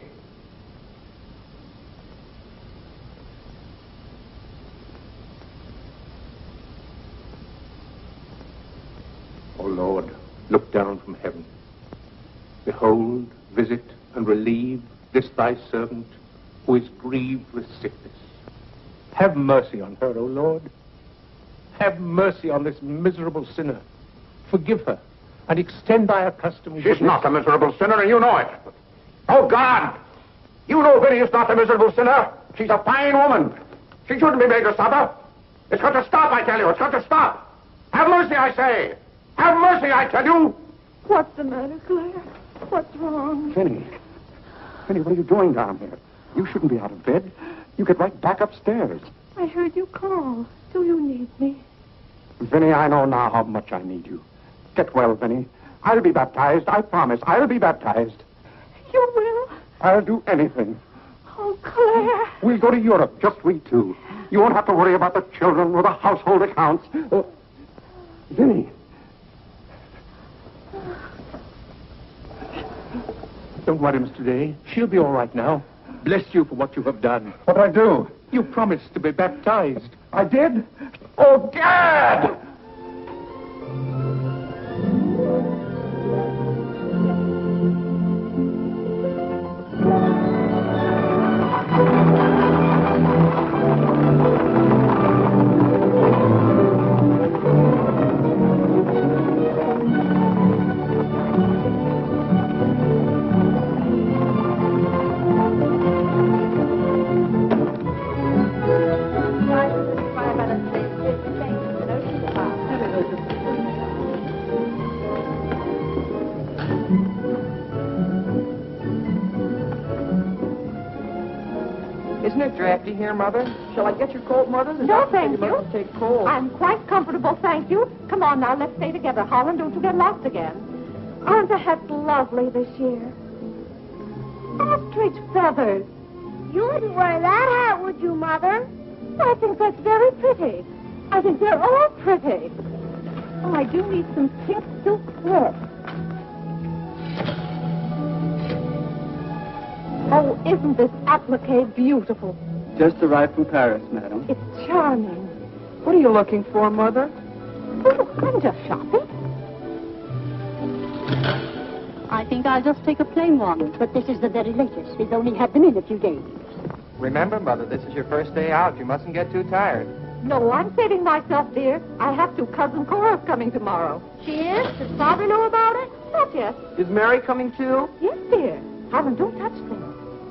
O Lord, look down from heaven. Behold, visit, and relieve this thy servant who is grieved with sickness. Have mercy on her, O Lord. Have mercy on this miserable sinner. Forgive her, and extend thy accustomed She's not a miserable sinner, and you know it. Oh, God! You know Vinny is not a miserable sinner. She's a fine woman. She shouldn't be made to suffer. It's got to stop, I tell you. It's got to stop. Have mercy, I say. Have mercy, I tell you. What's the matter, Claire? What's wrong? Vinny. Vinny, what are you doing down here? You shouldn't be out of bed. You get right back upstairs. I heard you call. Do you need me? Vinny, I know now how much I need you. Get well, Vinny. I'll be baptized. I promise. I'll be baptized. You will? I'll do anything. Oh, Claire. We'll go to Europe, just we two. You won't have to worry about the children or the household accounts. Vinny. Don't worry, Mr. Day. She'll be all right now. Bless you for what you have done. What'd I do? You promised to be baptized. I did? Oh, Gad! Isn't it drafty here, Mother? Shall I get your coat, Mother? The No, doctor said thank you. mustn't take cold. I'm quite comfortable, thank you. Come on now, let's stay together. Holland, don't you get lost again. Aren't the hats lovely this year? Ostrich feathers. You wouldn't wear that hat, would you, Mother? I think that's very pretty. I think they're all pretty. Oh, I do need some pink silk thread. Oh, isn't this applique beautiful? Just arrived from Paris, madam. It's charming. What are you looking for, Mother? Oh, I'm just shopping. I think I'll just take a plain one. But this is the very latest. We've only had them in a few days. Remember, Mother, this is your first day out. You mustn't get too tired. No, I'm saving myself, dear. I have to. Cousin Cora's coming tomorrow. She is? Does Father know about it? Not yet. Is Mary coming too? Yes, dear. Holland, don't touch things.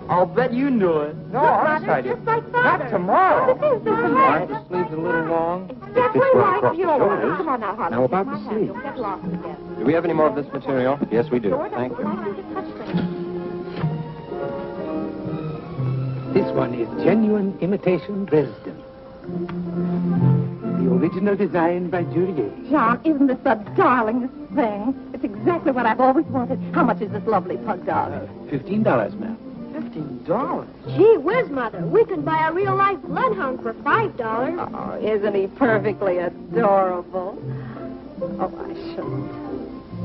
I'll bet you knew it. No, Look, honest, Mother, I just didn't. like Father. Not tomorrow. This is different. Aren't the sleeves a little long? Exactly well like across the yours. shoulders. Come on now, Holland. Now about Take my the hand. sleeves. Don't get lost again. Do we have any more of this material? Yes, we do. Sure, Thank don't you. like you to touch things. This one is genuine imitation Dresden. The original design by Duryea. John, isn't this the darlingest thing? It's exactly what I've always wanted. How much is this lovely pug dog? $15, ma'am. $15? Gee whiz, Mother. We can buy a real-life bloodhound for $5. Oh, isn't he perfectly adorable? Oh, I shouldn't.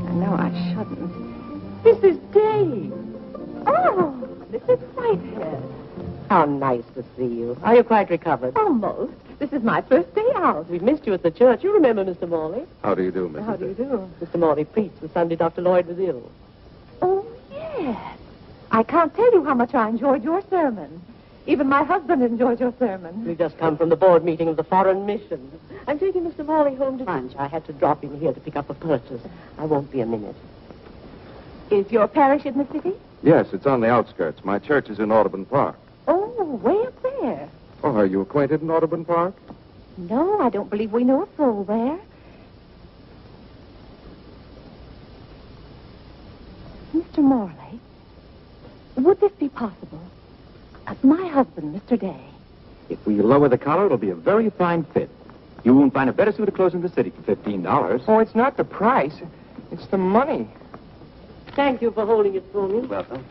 I know I shouldn't. This is Dave. Oh, this is Whitehead. How nice to see you. Are you quite recovered? Almost. This is my first day out. We've missed you at the church. You remember Mr. Morley? How do you do, Mrs. How do you do? Mr. Morley preached the Sunday Dr. Lloyd was ill. Oh, yes. I can't tell you how much I enjoyed your sermon. Even my husband enjoyed your sermon. We've just come from the board meeting of the Foreign Mission. I'm taking Mr. Morley home to lunch. I had to drop in here to pick up a purchase. I won't be a minute. Is your parish in the city? Yes, it's on the outskirts. My church is in Audubon Park. Oh, way up there. Oh, are you acquainted in Audubon Park? No, I don't believe we know a soul there. Mr. Morley, would this be possible? My husband, Mr. Day. If we lower the collar, it'll be a very fine fit. You won't find a better suit of clothes in the city for $15. Oh, it's not the price. It's the money. Thank you for holding it for me. Welcome.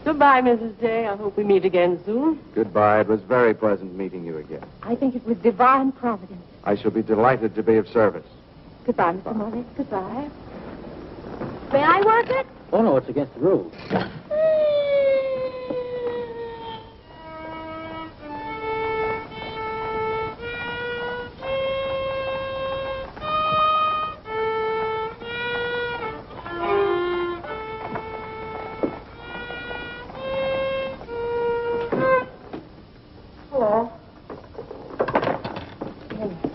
Goodbye, Mrs. Day. I hope we meet again soon. Goodbye. It was very pleasant meeting you again. I think it was divine providence. I shall be delighted to be of service. Goodbye, Mr. Morley. Goodbye. May I work it? Oh, no, it's against the rules. Hello.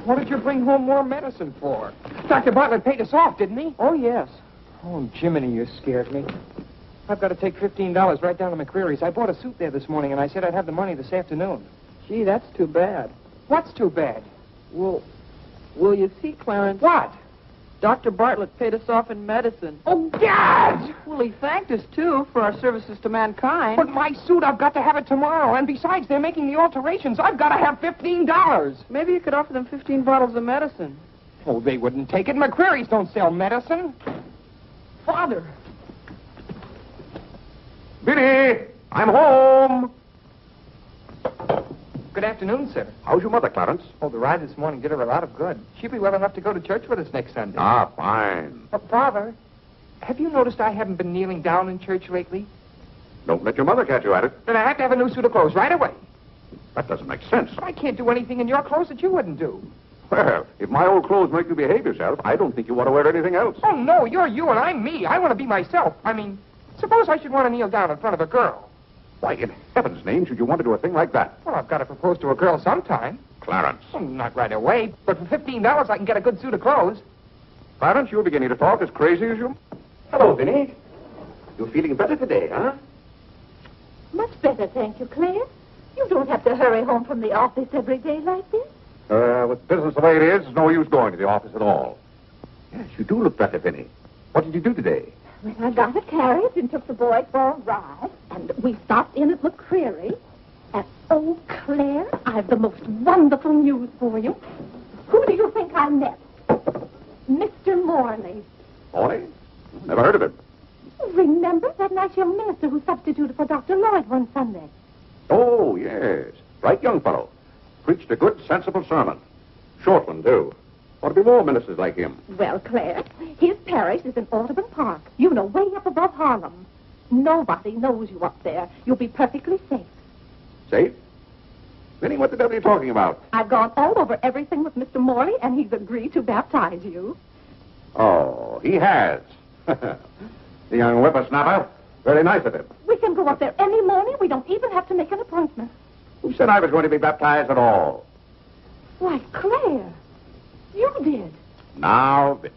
What did you bring home more medicine for? Dr. Bartlett paid us off, didn't he? Oh, yes. Oh, Jiminy, you scared me. I've got to take $15 right down to McCreary's. I bought a suit there this morning, and I said I'd have the money this afternoon. Gee, that's too bad. What's too bad? Well, you see, Clarence... What? Dr. Bartlett paid us off in medicine. Oh, God! Well, he thanked us, too, for our services to mankind. But my suit, I've got to have it tomorrow. And besides, they're making the alterations. I've got to have $15. Maybe you could offer them 15 bottles of medicine. Oh, they wouldn't take it. McCreary's don't sell medicine. Father! Biddy, I'm home. Good afternoon, sir. How's your mother, Clarence? Oh, the ride this morning did her a lot of good. She'll be well enough to go to church with us next Sunday. Ah, fine. Father, have you noticed I haven't been kneeling down in church lately? Don't let your mother catch you at it. Then I have to have a new suit of clothes right away. That doesn't make sense. But I can't do anything in your clothes that you wouldn't do. Well, if my old clothes make you behave yourself, I don't think you want to wear anything else. Oh, no, you're you and I'm me. I want to be myself. I mean, suppose I should want to kneel down in front of a girl. Why, in heaven's name, should you want to do a thing like that? Well, I've got to propose to a girl sometime. Clarence. Well, not right away, but for $15 I can get a good suit of clothes. Clarence, you're beginning to talk as crazy as you... Hello, Vinny. You're feeling better today, huh? Much better, thank you, Claire. You don't have to hurry home from the office every day like this. With business the way it is, there's no use going to the office at all. Yes, you do look better, Vinny. What did you do today? Well, I got a carriage and took the boys for a ride, and we stopped in at McCreary. And, oh, Claire, I've the most wonderful news for you. Who do you think I met? Mr. Morley. Morley? Never heard of him. Remember that nice young minister who substituted for Dr. Lloyd one Sunday? Oh, yes. Bright young fellow. Preached a good, sensible sermon. Short one, too. Ought to be more ministers like him. Well, Claire, his parish is in Audubon Park. You know, way up above Harlem. Nobody knows you up there. You'll be perfectly safe. Safe? Vinny, what the devil are you talking about? I've gone all over everything with Mr. Morley, and he's agreed to baptize you. Oh, he has. The young whippersnapper. Very nice of him. We can go up there any morning. We don't even have to make an appointment. Who said I was going to be baptized at all? Why, Claire, you did. Now, Vinny.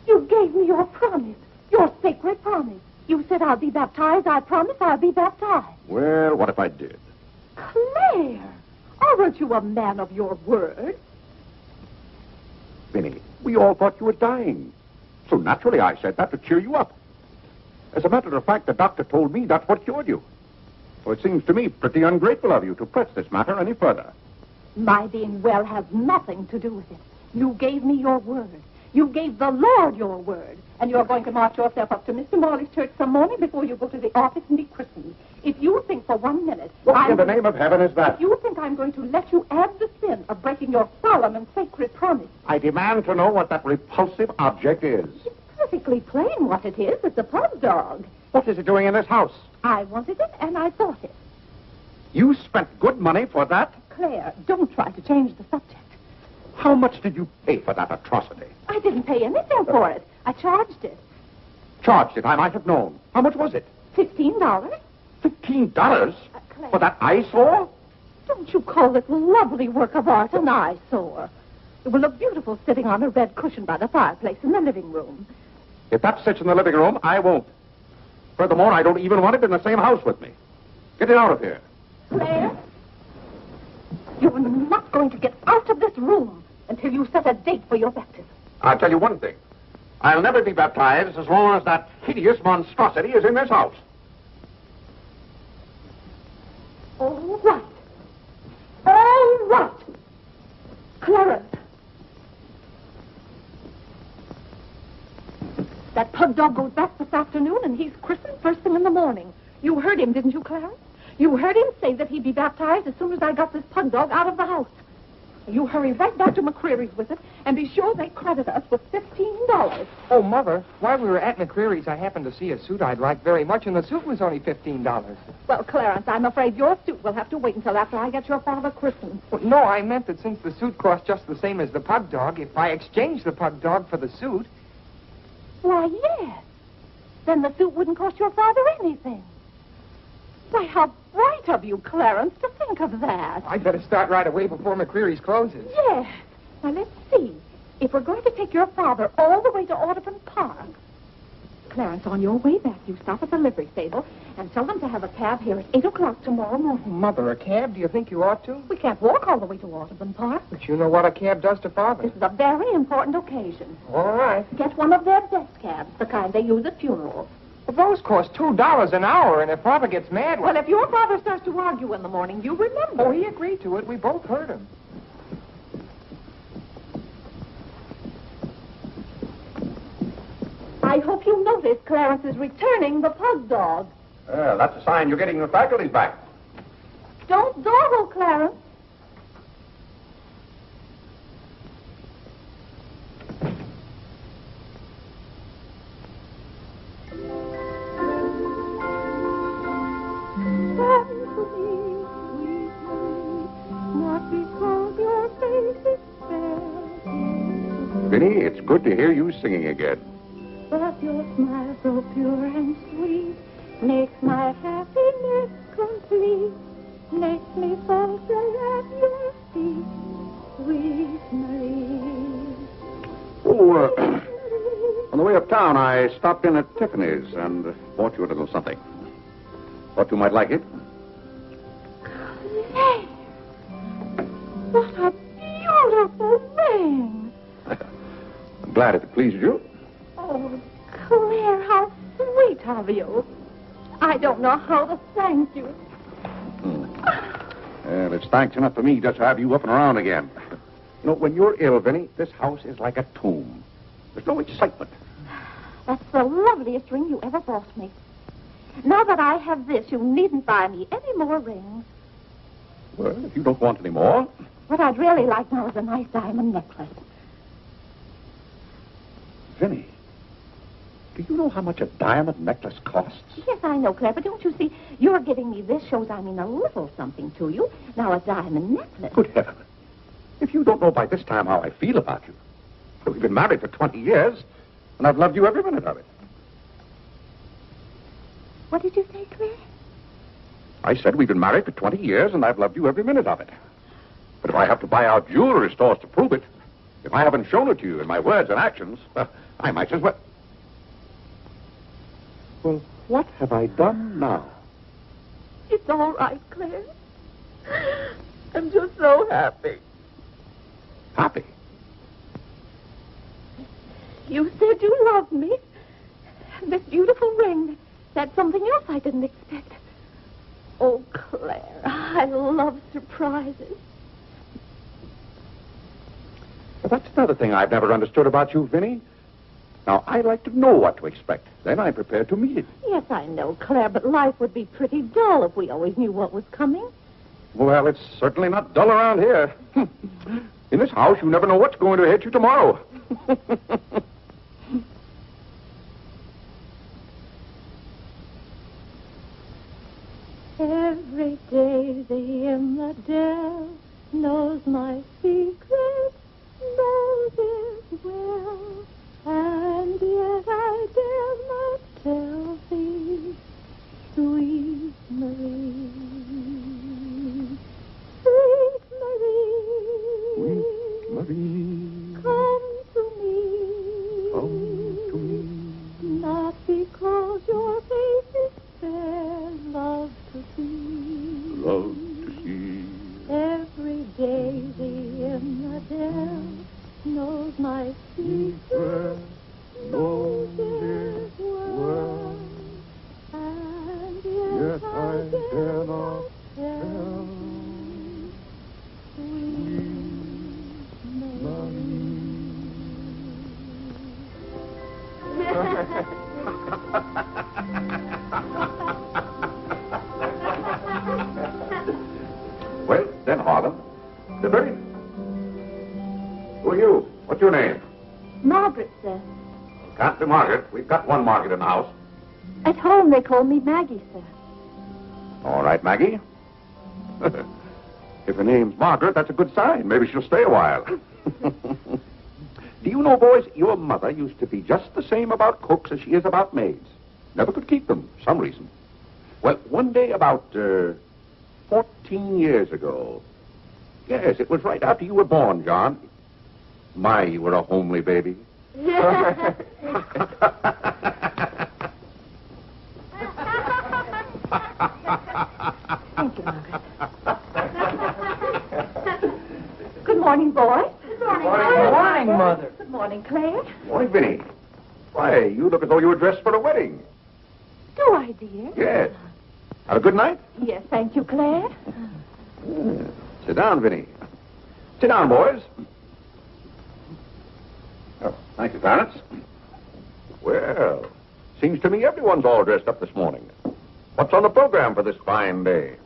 You gave me your promise, your sacred promise. You said I'll be baptized. I promise I'll be baptized. Well, what if I did? Claire, aren't you a man of your word? Vinny, we all thought you were dying. So naturally I said that to cheer you up. As a matter of fact, the doctor told me that's what cured you. So it seems to me pretty ungrateful of you to press this matter any further. My being well has nothing to do with it. You gave me your word. You gave the Lord your word. And you're going to march yourself up to Mr. Morley's church some morning before you go to the office and be christened. If you think for 1 minute... What in the name of heaven is that? If you think I'm going to let you add the sin of breaking your solemn and sacred promise... I demand to know what that repulsive object is. It's perfectly plain what it is. It's a pug dog. What is it doing in this house? I wanted it, and I bought it. You spent good money for that? Claire, don't try to change the subject. How much did you pay for that atrocity? I didn't pay anything for it. I charged it. Charged it, I might have known. How much was it? $15. $15? Claire. For that eyesore? Don't you call this lovely work of art an eyesore? It will look beautiful sitting on a red cushion by the fireplace in the living room. If that sits in the living room, I won't. Furthermore, I don't even want it in the same house with me. Get it out of here. Claire, you're not going to get out of this room until you set a date for your baptism. I'll tell you one thing. I'll never be baptized as long as that hideous monstrosity is in this house. All right. All right. Clarence. That pug dog goes back this afternoon, and he's christened first thing in the morning. You heard him, didn't you, Clarence? You heard him say that he'd be baptized as soon as I got this pug dog out of the house. You hurry right back to McCreary's with it, and be sure they credit us with $15. Oh, Mother, while we were at McCreary's, I happened to see a suit I'd like very much, and the suit was only $15. Well, Clarence, I'm afraid your suit will have to wait until after I get your father christened. Well, no, I meant that since the suit cost just the same as the pug dog, if I exchange the pug dog for the suit... Why, yes. Then the suit wouldn't cost your father anything. Why, how bright of you, Clarence, to think of that. I'd better start right away before McCreary's closes. Yes. Now, let's see. If we're going to take your father all the way to Audubon Park, Clarence, on your way back, you stop at the livery stable and tell them to have a cab here at 8 o'clock tomorrow morning. Mother, a cab? Do you think you ought to? We can't walk all the way to Audubon Park. But you know what a cab does to Father. This is a very important occasion. All right. Get one of their desk cabs, the kind they use at funerals. Well, those cost $2 an hour, and if Father gets mad... Well, if your father starts to argue in the morning, you remember. Oh, he agreed to it. We both heard him. I hope you notice Clarence is returning the pug dog. That's a sign you're getting the faculties back. Don't dawdle, Clarence. Vinny, it's good to hear you singing again. But your smile so pure and sweet makes my happiness complete. Makes me falter at your feet, sweet Marie. Oh, on the way uptown, I stopped in at Tiffany's and bought you a little something. Thought you might like it. Claire! What a beautiful ring! I'm glad it pleased you. Oh, Claire, how sweet of you. I don't know how to thank you. Well, it's thanks enough for me just to have you up and around again. You know, when you're ill, Vinny, this house is like a tomb. There's no excitement. That's the loveliest ring you ever bought me. Now that I have this, you needn't buy me any more rings. Well, if you don't want any more... What I'd really like now is a nice diamond necklace. Vinny, do you know how much a diamond necklace costs? Yes, I know, Claire, but don't you see, you're giving me this shows I mean a little something to you. Now, a diamond necklace. Good heaven. If you don't know by this time how I feel about you. We've been married for 20 years, and I've loved you every minute of it. What did you say, Claire? I said we've been married for 20 years, and I've loved you every minute of it. But if I have to buy out jewelry stores to prove it, if I haven't shown it to you in my words and actions, I might as well... Well, what have I done now? It's all right, Claire. I'm just so happy. Happy? You said you loved me. And this beautiful ring, that's something else I didn't expect. Oh, Claire, I love surprises. Well, that's another thing I've never understood about you, Vinny. Now, I like to know what to expect. Then I'm prepared to meet it. Yes, I know, Claire, but life would be pretty dull if we always knew what was coming. Well, it's certainly not dull around here. In this house, you never know what's going to hit you tomorrow. Every daisy in the dell knows my secret, knows it well, and yet I dare not tell thee, sweet Marie, sweet Marie, Sweet Marie, come to me, come to me. not because your face is fair, love to see, Love to see. every daisy in the dell knows my secret, knows it well, and yet I dare not tell, sweet Well, then, Harlan, the very... Who are you? What's your name? Margaret, sir. Can't be Margaret. We've got one Margaret in the house. At home they call me Maggie, sir. All right, Maggie. If her name's Margaret, that's a good sign. Maybe she'll stay a while. Do you know, boys, your mother used to be just the same about cooks as she is about maids. Never could keep them, for some reason. Well, one day about 14 years ago. Yes, it was right after you were born, John. My, you were a homely baby. Thank you, Margaret. Good morning, boys. Good morning. Good morning, Mother. Good morning, Claire. Morning, Vinny. Why, you look as though you were dressed for a wedding. Do I, dear? Yes. Have a good night? Yes, thank you, Claire. Sit down, Vinny. Sit down, boys. Oh, thank you, Clarence. Well, seems to me everyone's all dressed up this morning. What's on the program for this fine day?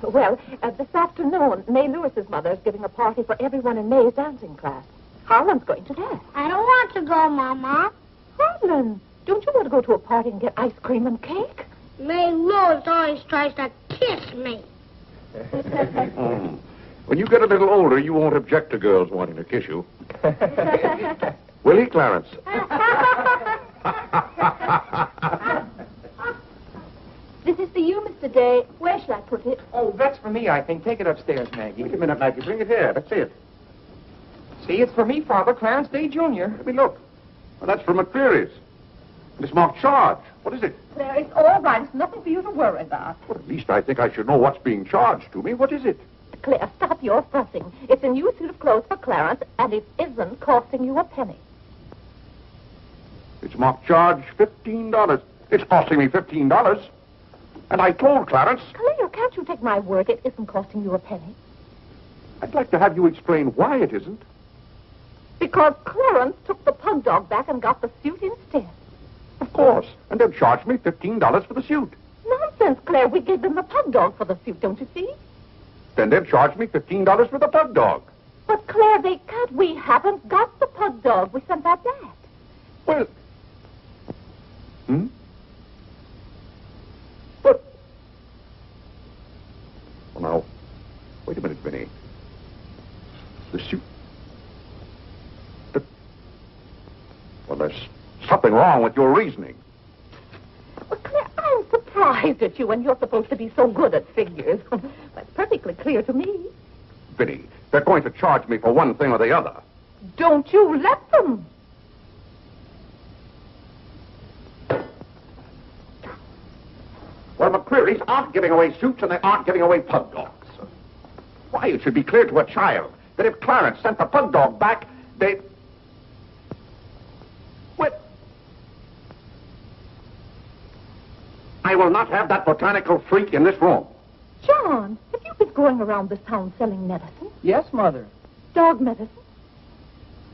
Well, this afternoon, May Lewis's mother is giving a party for everyone in May's dancing class. Harlan's going to that. I don't want to go, Mama. Harlan, don't you want to go to a party and get ice cream and cake? May Lewis always tries to kiss me. When you get a little older, you won't object to girls wanting to kiss you. Will he, Clarence? This is for you, Mr. Day. Where shall I put it? Oh, that's for me, I think. Take it upstairs, Maggie. Wait a minute, Maggie. Bring it here. Let's see it. See, it's for me, Father, Clarence Day, Jr. Let me look. Well, that's from McCreary's. It's marked charge. What is it? Claire, it's all right. It's nothing for you to worry about. Well, at least I think I should know what's being charged to me. What is it? Claire, stop your fussing. It's a new suit of clothes for Clarence, and it isn't costing you a penny. It's marked charge $15. It's costing me $15. And I told Clarence... Claire, can't you take my word? It isn't costing you a penny. I'd like to have you explain why it isn't. Because Clarence took the pug dog back and got the suit instead. Of course. And they'll charge me $15 for the suit. Nonsense, Claire. We gave them the pug dog for the suit, don't you see? Then they'll charge me $15 for the pug dog. But, Claire, they can't. We haven't got the pug dog. We sent that back. Well... But... Well, now, wait a minute, Vinny. The suit... Well, there's something wrong with your reasoning. Well, Claire, I'm surprised at you when you're supposed to be so good at figures. That's perfectly clear to me. Vinny, they're going to charge me for one thing or the other. Don't you let them. Well, McCreary's aren't giving away suits and they aren't giving away pug dogs. Why, it should be clear to a child that if Clarence sent the pug dog back, they... What? I will not have that botanical freak in this room. John, have you been going around this town selling medicine? Yes, Mother. Dog medicine?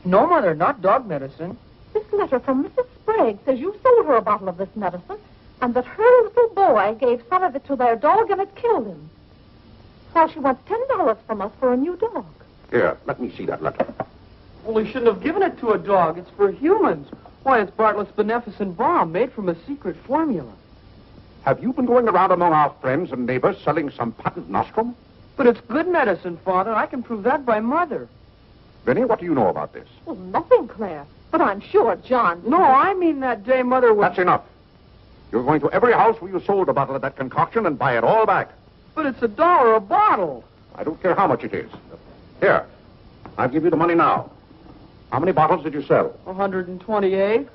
No, Mother, not dog medicine. This letter from Mrs. Sprague says you sold her a bottle of this medicine and that her little boy gave some of it to their dog and it killed him. So she wants $10 from us for a new dog. Here, let me see that letter. Well, he shouldn't have given it to a dog. It's for humans. Why, it's Bartlett's beneficent balm made from a secret formula. Have you been going around among our friends and neighbors selling some patent nostrum? But it's good medicine, Father. I can prove that by Mother. Vinny, what do you know about this? Well, nothing, Claire. But I'm sure John... No, I mean that day Mother was... That's enough. You're going to every house where you sold a bottle of that concoction and buy it all back. But it's $1 a bottle. I don't care how much it is. Here, I'll give you the money now. How many bottles did you sell? 128.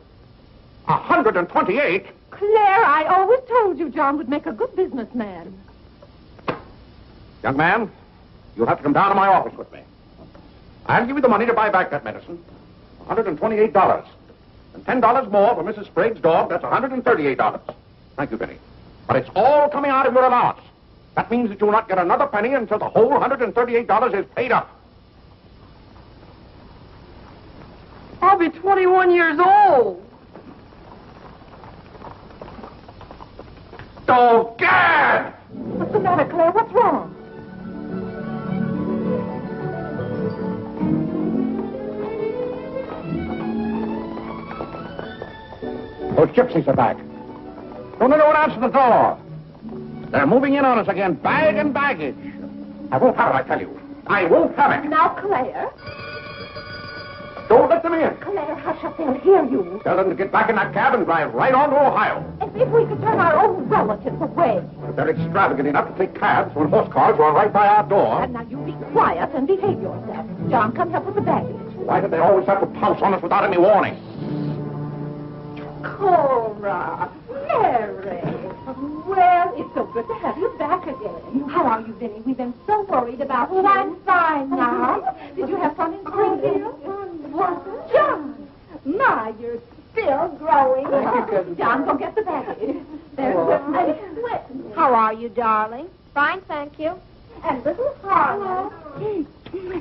128? Claire, I always told you John would make a good businessman. Young man, you'll have to come down to my office with me. I'll give you the money to buy back that medicine. $128. And $10 more for Mrs. Sprague's dog. That's $138. Thank you, Vinny. But it's all coming out of your allowance. That means that you'll not get another penny until the whole $138 is paid up. I'll be 21 years old. Oh, Gad! What's the matter, Claire? What's wrong? Those gypsies are back. Don't anyone answer the door. They're moving in on us again, bag and baggage. I won't have it, I tell you. I won't have it. Now, Claire. Don't let them in. Claire, hush up. They'll hear you. Tell them to get back in that cab and drive right on to Ohio. As if we could turn our own relatives away. But they're extravagant enough to take cabs when horse cars run right by our door. And now you be quiet and behave yourself. John, come help with the baggage. Why did they always have to pounce on us without any warning? Cora, Mary. Well, it's so good to have you back again. How are you, Vinny? We've been so worried about you. I'm fine now. Did you have fun in Springfield? What? John, my, you're still growing. John, go get the baggage. There's Whitney. How are you, darling? Fine, thank you. And little Harlan.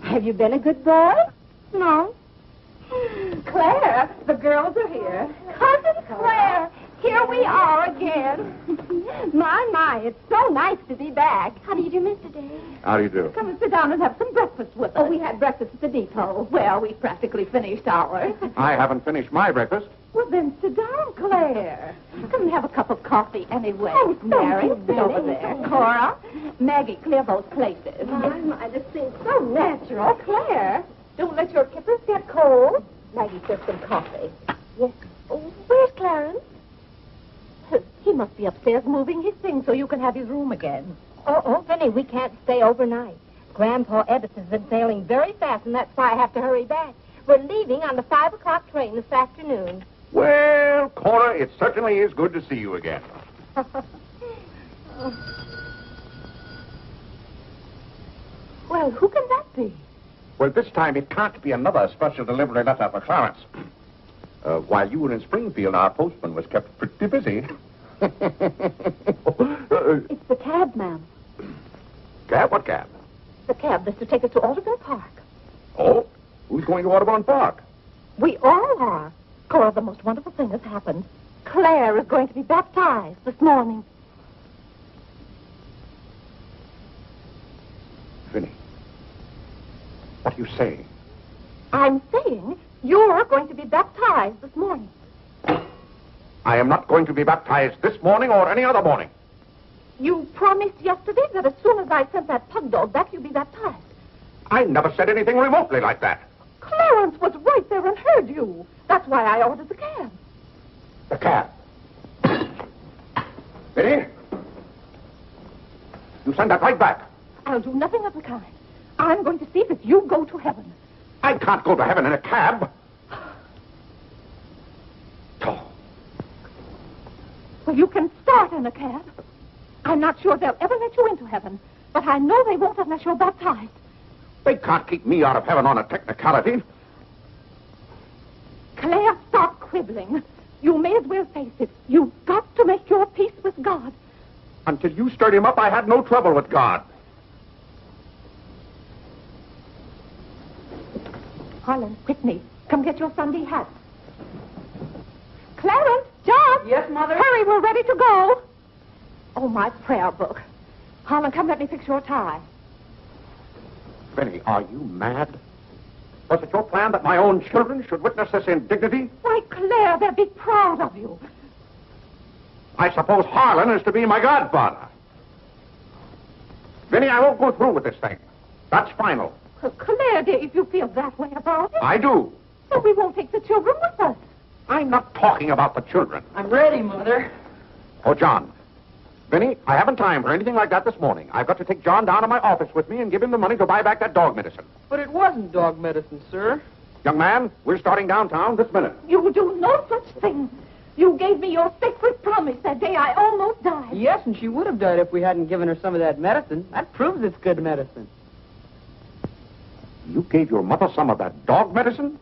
Have you been a good boy? No. Claire, the girls are here. Cousin Claire, here we are again. My, it's so nice to be back. How do you do, Mr. Day? How do you do? Come and sit down and have some breakfast with us. Oh, we had breakfast at the depot. Well, we practically finished ours. I haven't finished my breakfast. Well, then sit down, Claire. Come and have a cup of coffee anyway. Oh, Mary, thank you, sit over Vinny. there. Cora, Maggie, clear those places. My, this seems so natural. Claire, don't let your kippers get cold. Maggie, serve some coffee. Yes. Oh, where's Clarence? He must be upstairs moving his things so you can have his room again. Oh, Vinny, we can't stay overnight. Grandpa Ebbets has been sailing very fast, and that's why I have to hurry back. We're leaving on the 5 o'clock train this afternoon. Well, Cora, it certainly is good to see you again. Well, who can that be? Well, this time it can't be another special delivery letter for Clarence. While you were in Springfield, our postman was kept pretty busy. It's the cab, ma'am. Cab? What cab? The cab that's to take us to Audubon Park. Oh, who's going to Audubon Park? We all are. Cora, the most wonderful thing has happened. Claire is going to be baptized this morning. Vinny, what are you saying? I'm saying you're going to be baptized this morning. I am not going to be baptized this morning or any other morning. You promised yesterday that as soon as I sent that pug dog back, you'd be baptized. I never said anything remotely like that. Clarence was right there and heard you. That's why I ordered the cab. The cab. Vinny, you send that right back. I'll do nothing of the kind. I'm going to see that you go to heaven. I can't go to heaven in a cab. Oh. Well, you can start in a cab. I'm not sure they'll ever let you into heaven, but I know they won't unless you're baptized. They can't keep me out of heaven on a technicality. Claire, stop quibbling. You may as well face it. You've got to make your peace with God. Until you stirred him up, I had no trouble with God. Harlan, Whitney, come get your Sunday hats. Clarence, John. Yes, Mother? Hurry, we're ready to go. Oh, my prayer book. Harlan, come let me fix your tie. Vinny, are you mad? Was it your plan that my own children should witness this indignity? Why, Claire, they'll be proud of you. I suppose Harlan is to be my godfather. Vinny, I won't go through with this thing. That's final. Oh, Claire, dear, if you feel that way about it. I do. But we won't take the children with us. I'm not talking about the children. I'm ready, Mother. Oh, John. Vinny, I haven't time for anything like that this morning. I've got to take John down to my office with me and give him the money to buy back that dog medicine. But it wasn't dog medicine, sir. Young man, we're starting downtown this minute. You will do no such thing. You gave me your sacred promise that day I almost died. Yes, and she would have died if we hadn't given her some of that medicine. That proves it's good medicine. You gave your mother some of that dog medicine?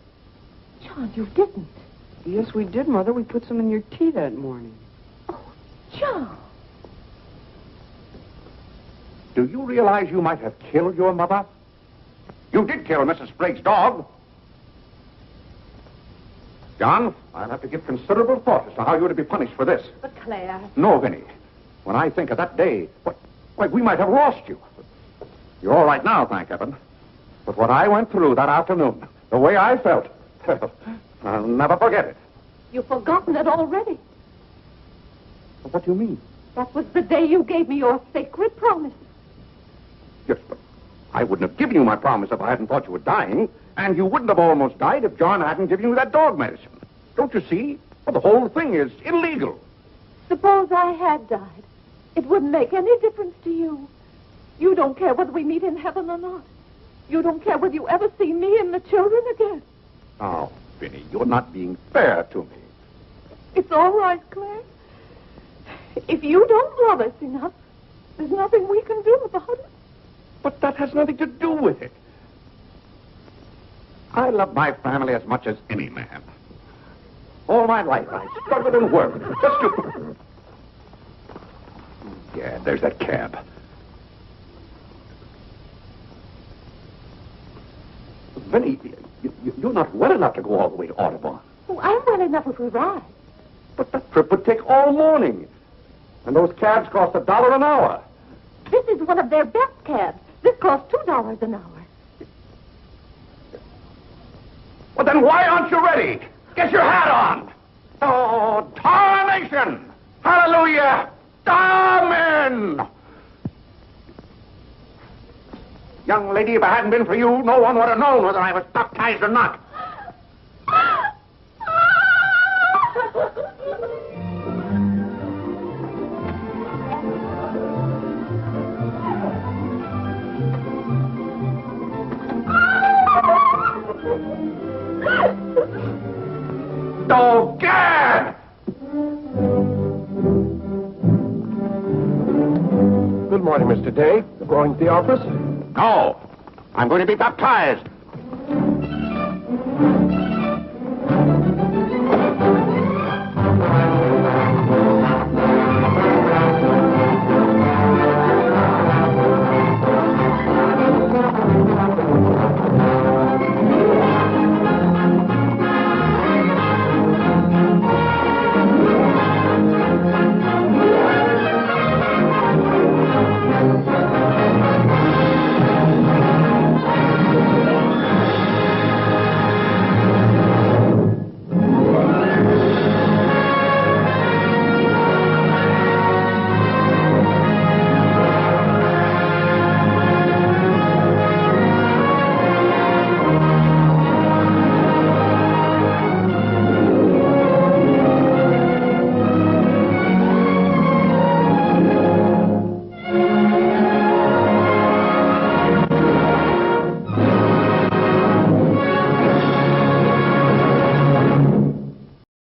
John, you didn't. Yes, we did, Mother. We put some in your tea that morning. Oh, John. Do you realize you might have killed your mother? You did kill Mrs. Sprague's dog. John, I'll have to give considerable thought as to how you're to be punished for this. But Claire... No, Vinny. When I think of that day, why, we might have lost you. You're all right now, thank heaven. But what I went through that afternoon, the way I felt, I'll never forget it. You've forgotten it already. What do you mean? That was the day you gave me your sacred promise. Yes, but I wouldn't have given you my promise if I hadn't thought you were dying, and you wouldn't have almost died if John hadn't given you that dog medicine. Don't you see? Well, the whole thing is illegal. Suppose I had died. It wouldn't make any difference to you. You don't care whether we meet in heaven or not. You don't care whether you ever see me and the children again. Now, Vinny, you're not being fair to me. It's all right, Claire. If you don't love us enough, there's nothing we can do about it. But that has nothing to do with it. I love my family as much as any man. All my life I struggled and worked just to... Yeah, there's that cab. Vinny, you're not well enough to go all the way to Audubon. Oh, I'm well enough if we ride. But that trip would take all morning. And those cabs cost $1 an hour. This is one of their best cabs. This costs $2 an hour. Well, then why aren't you ready? Get your hat on. Oh, tarnation! Hallelujah! Amen! Young lady, if it hadn't been for you, no one would have known whether I was baptized or not. Oh, Gad! Good morning, Mr. Day. Going to the office? No, I'm going to be baptized.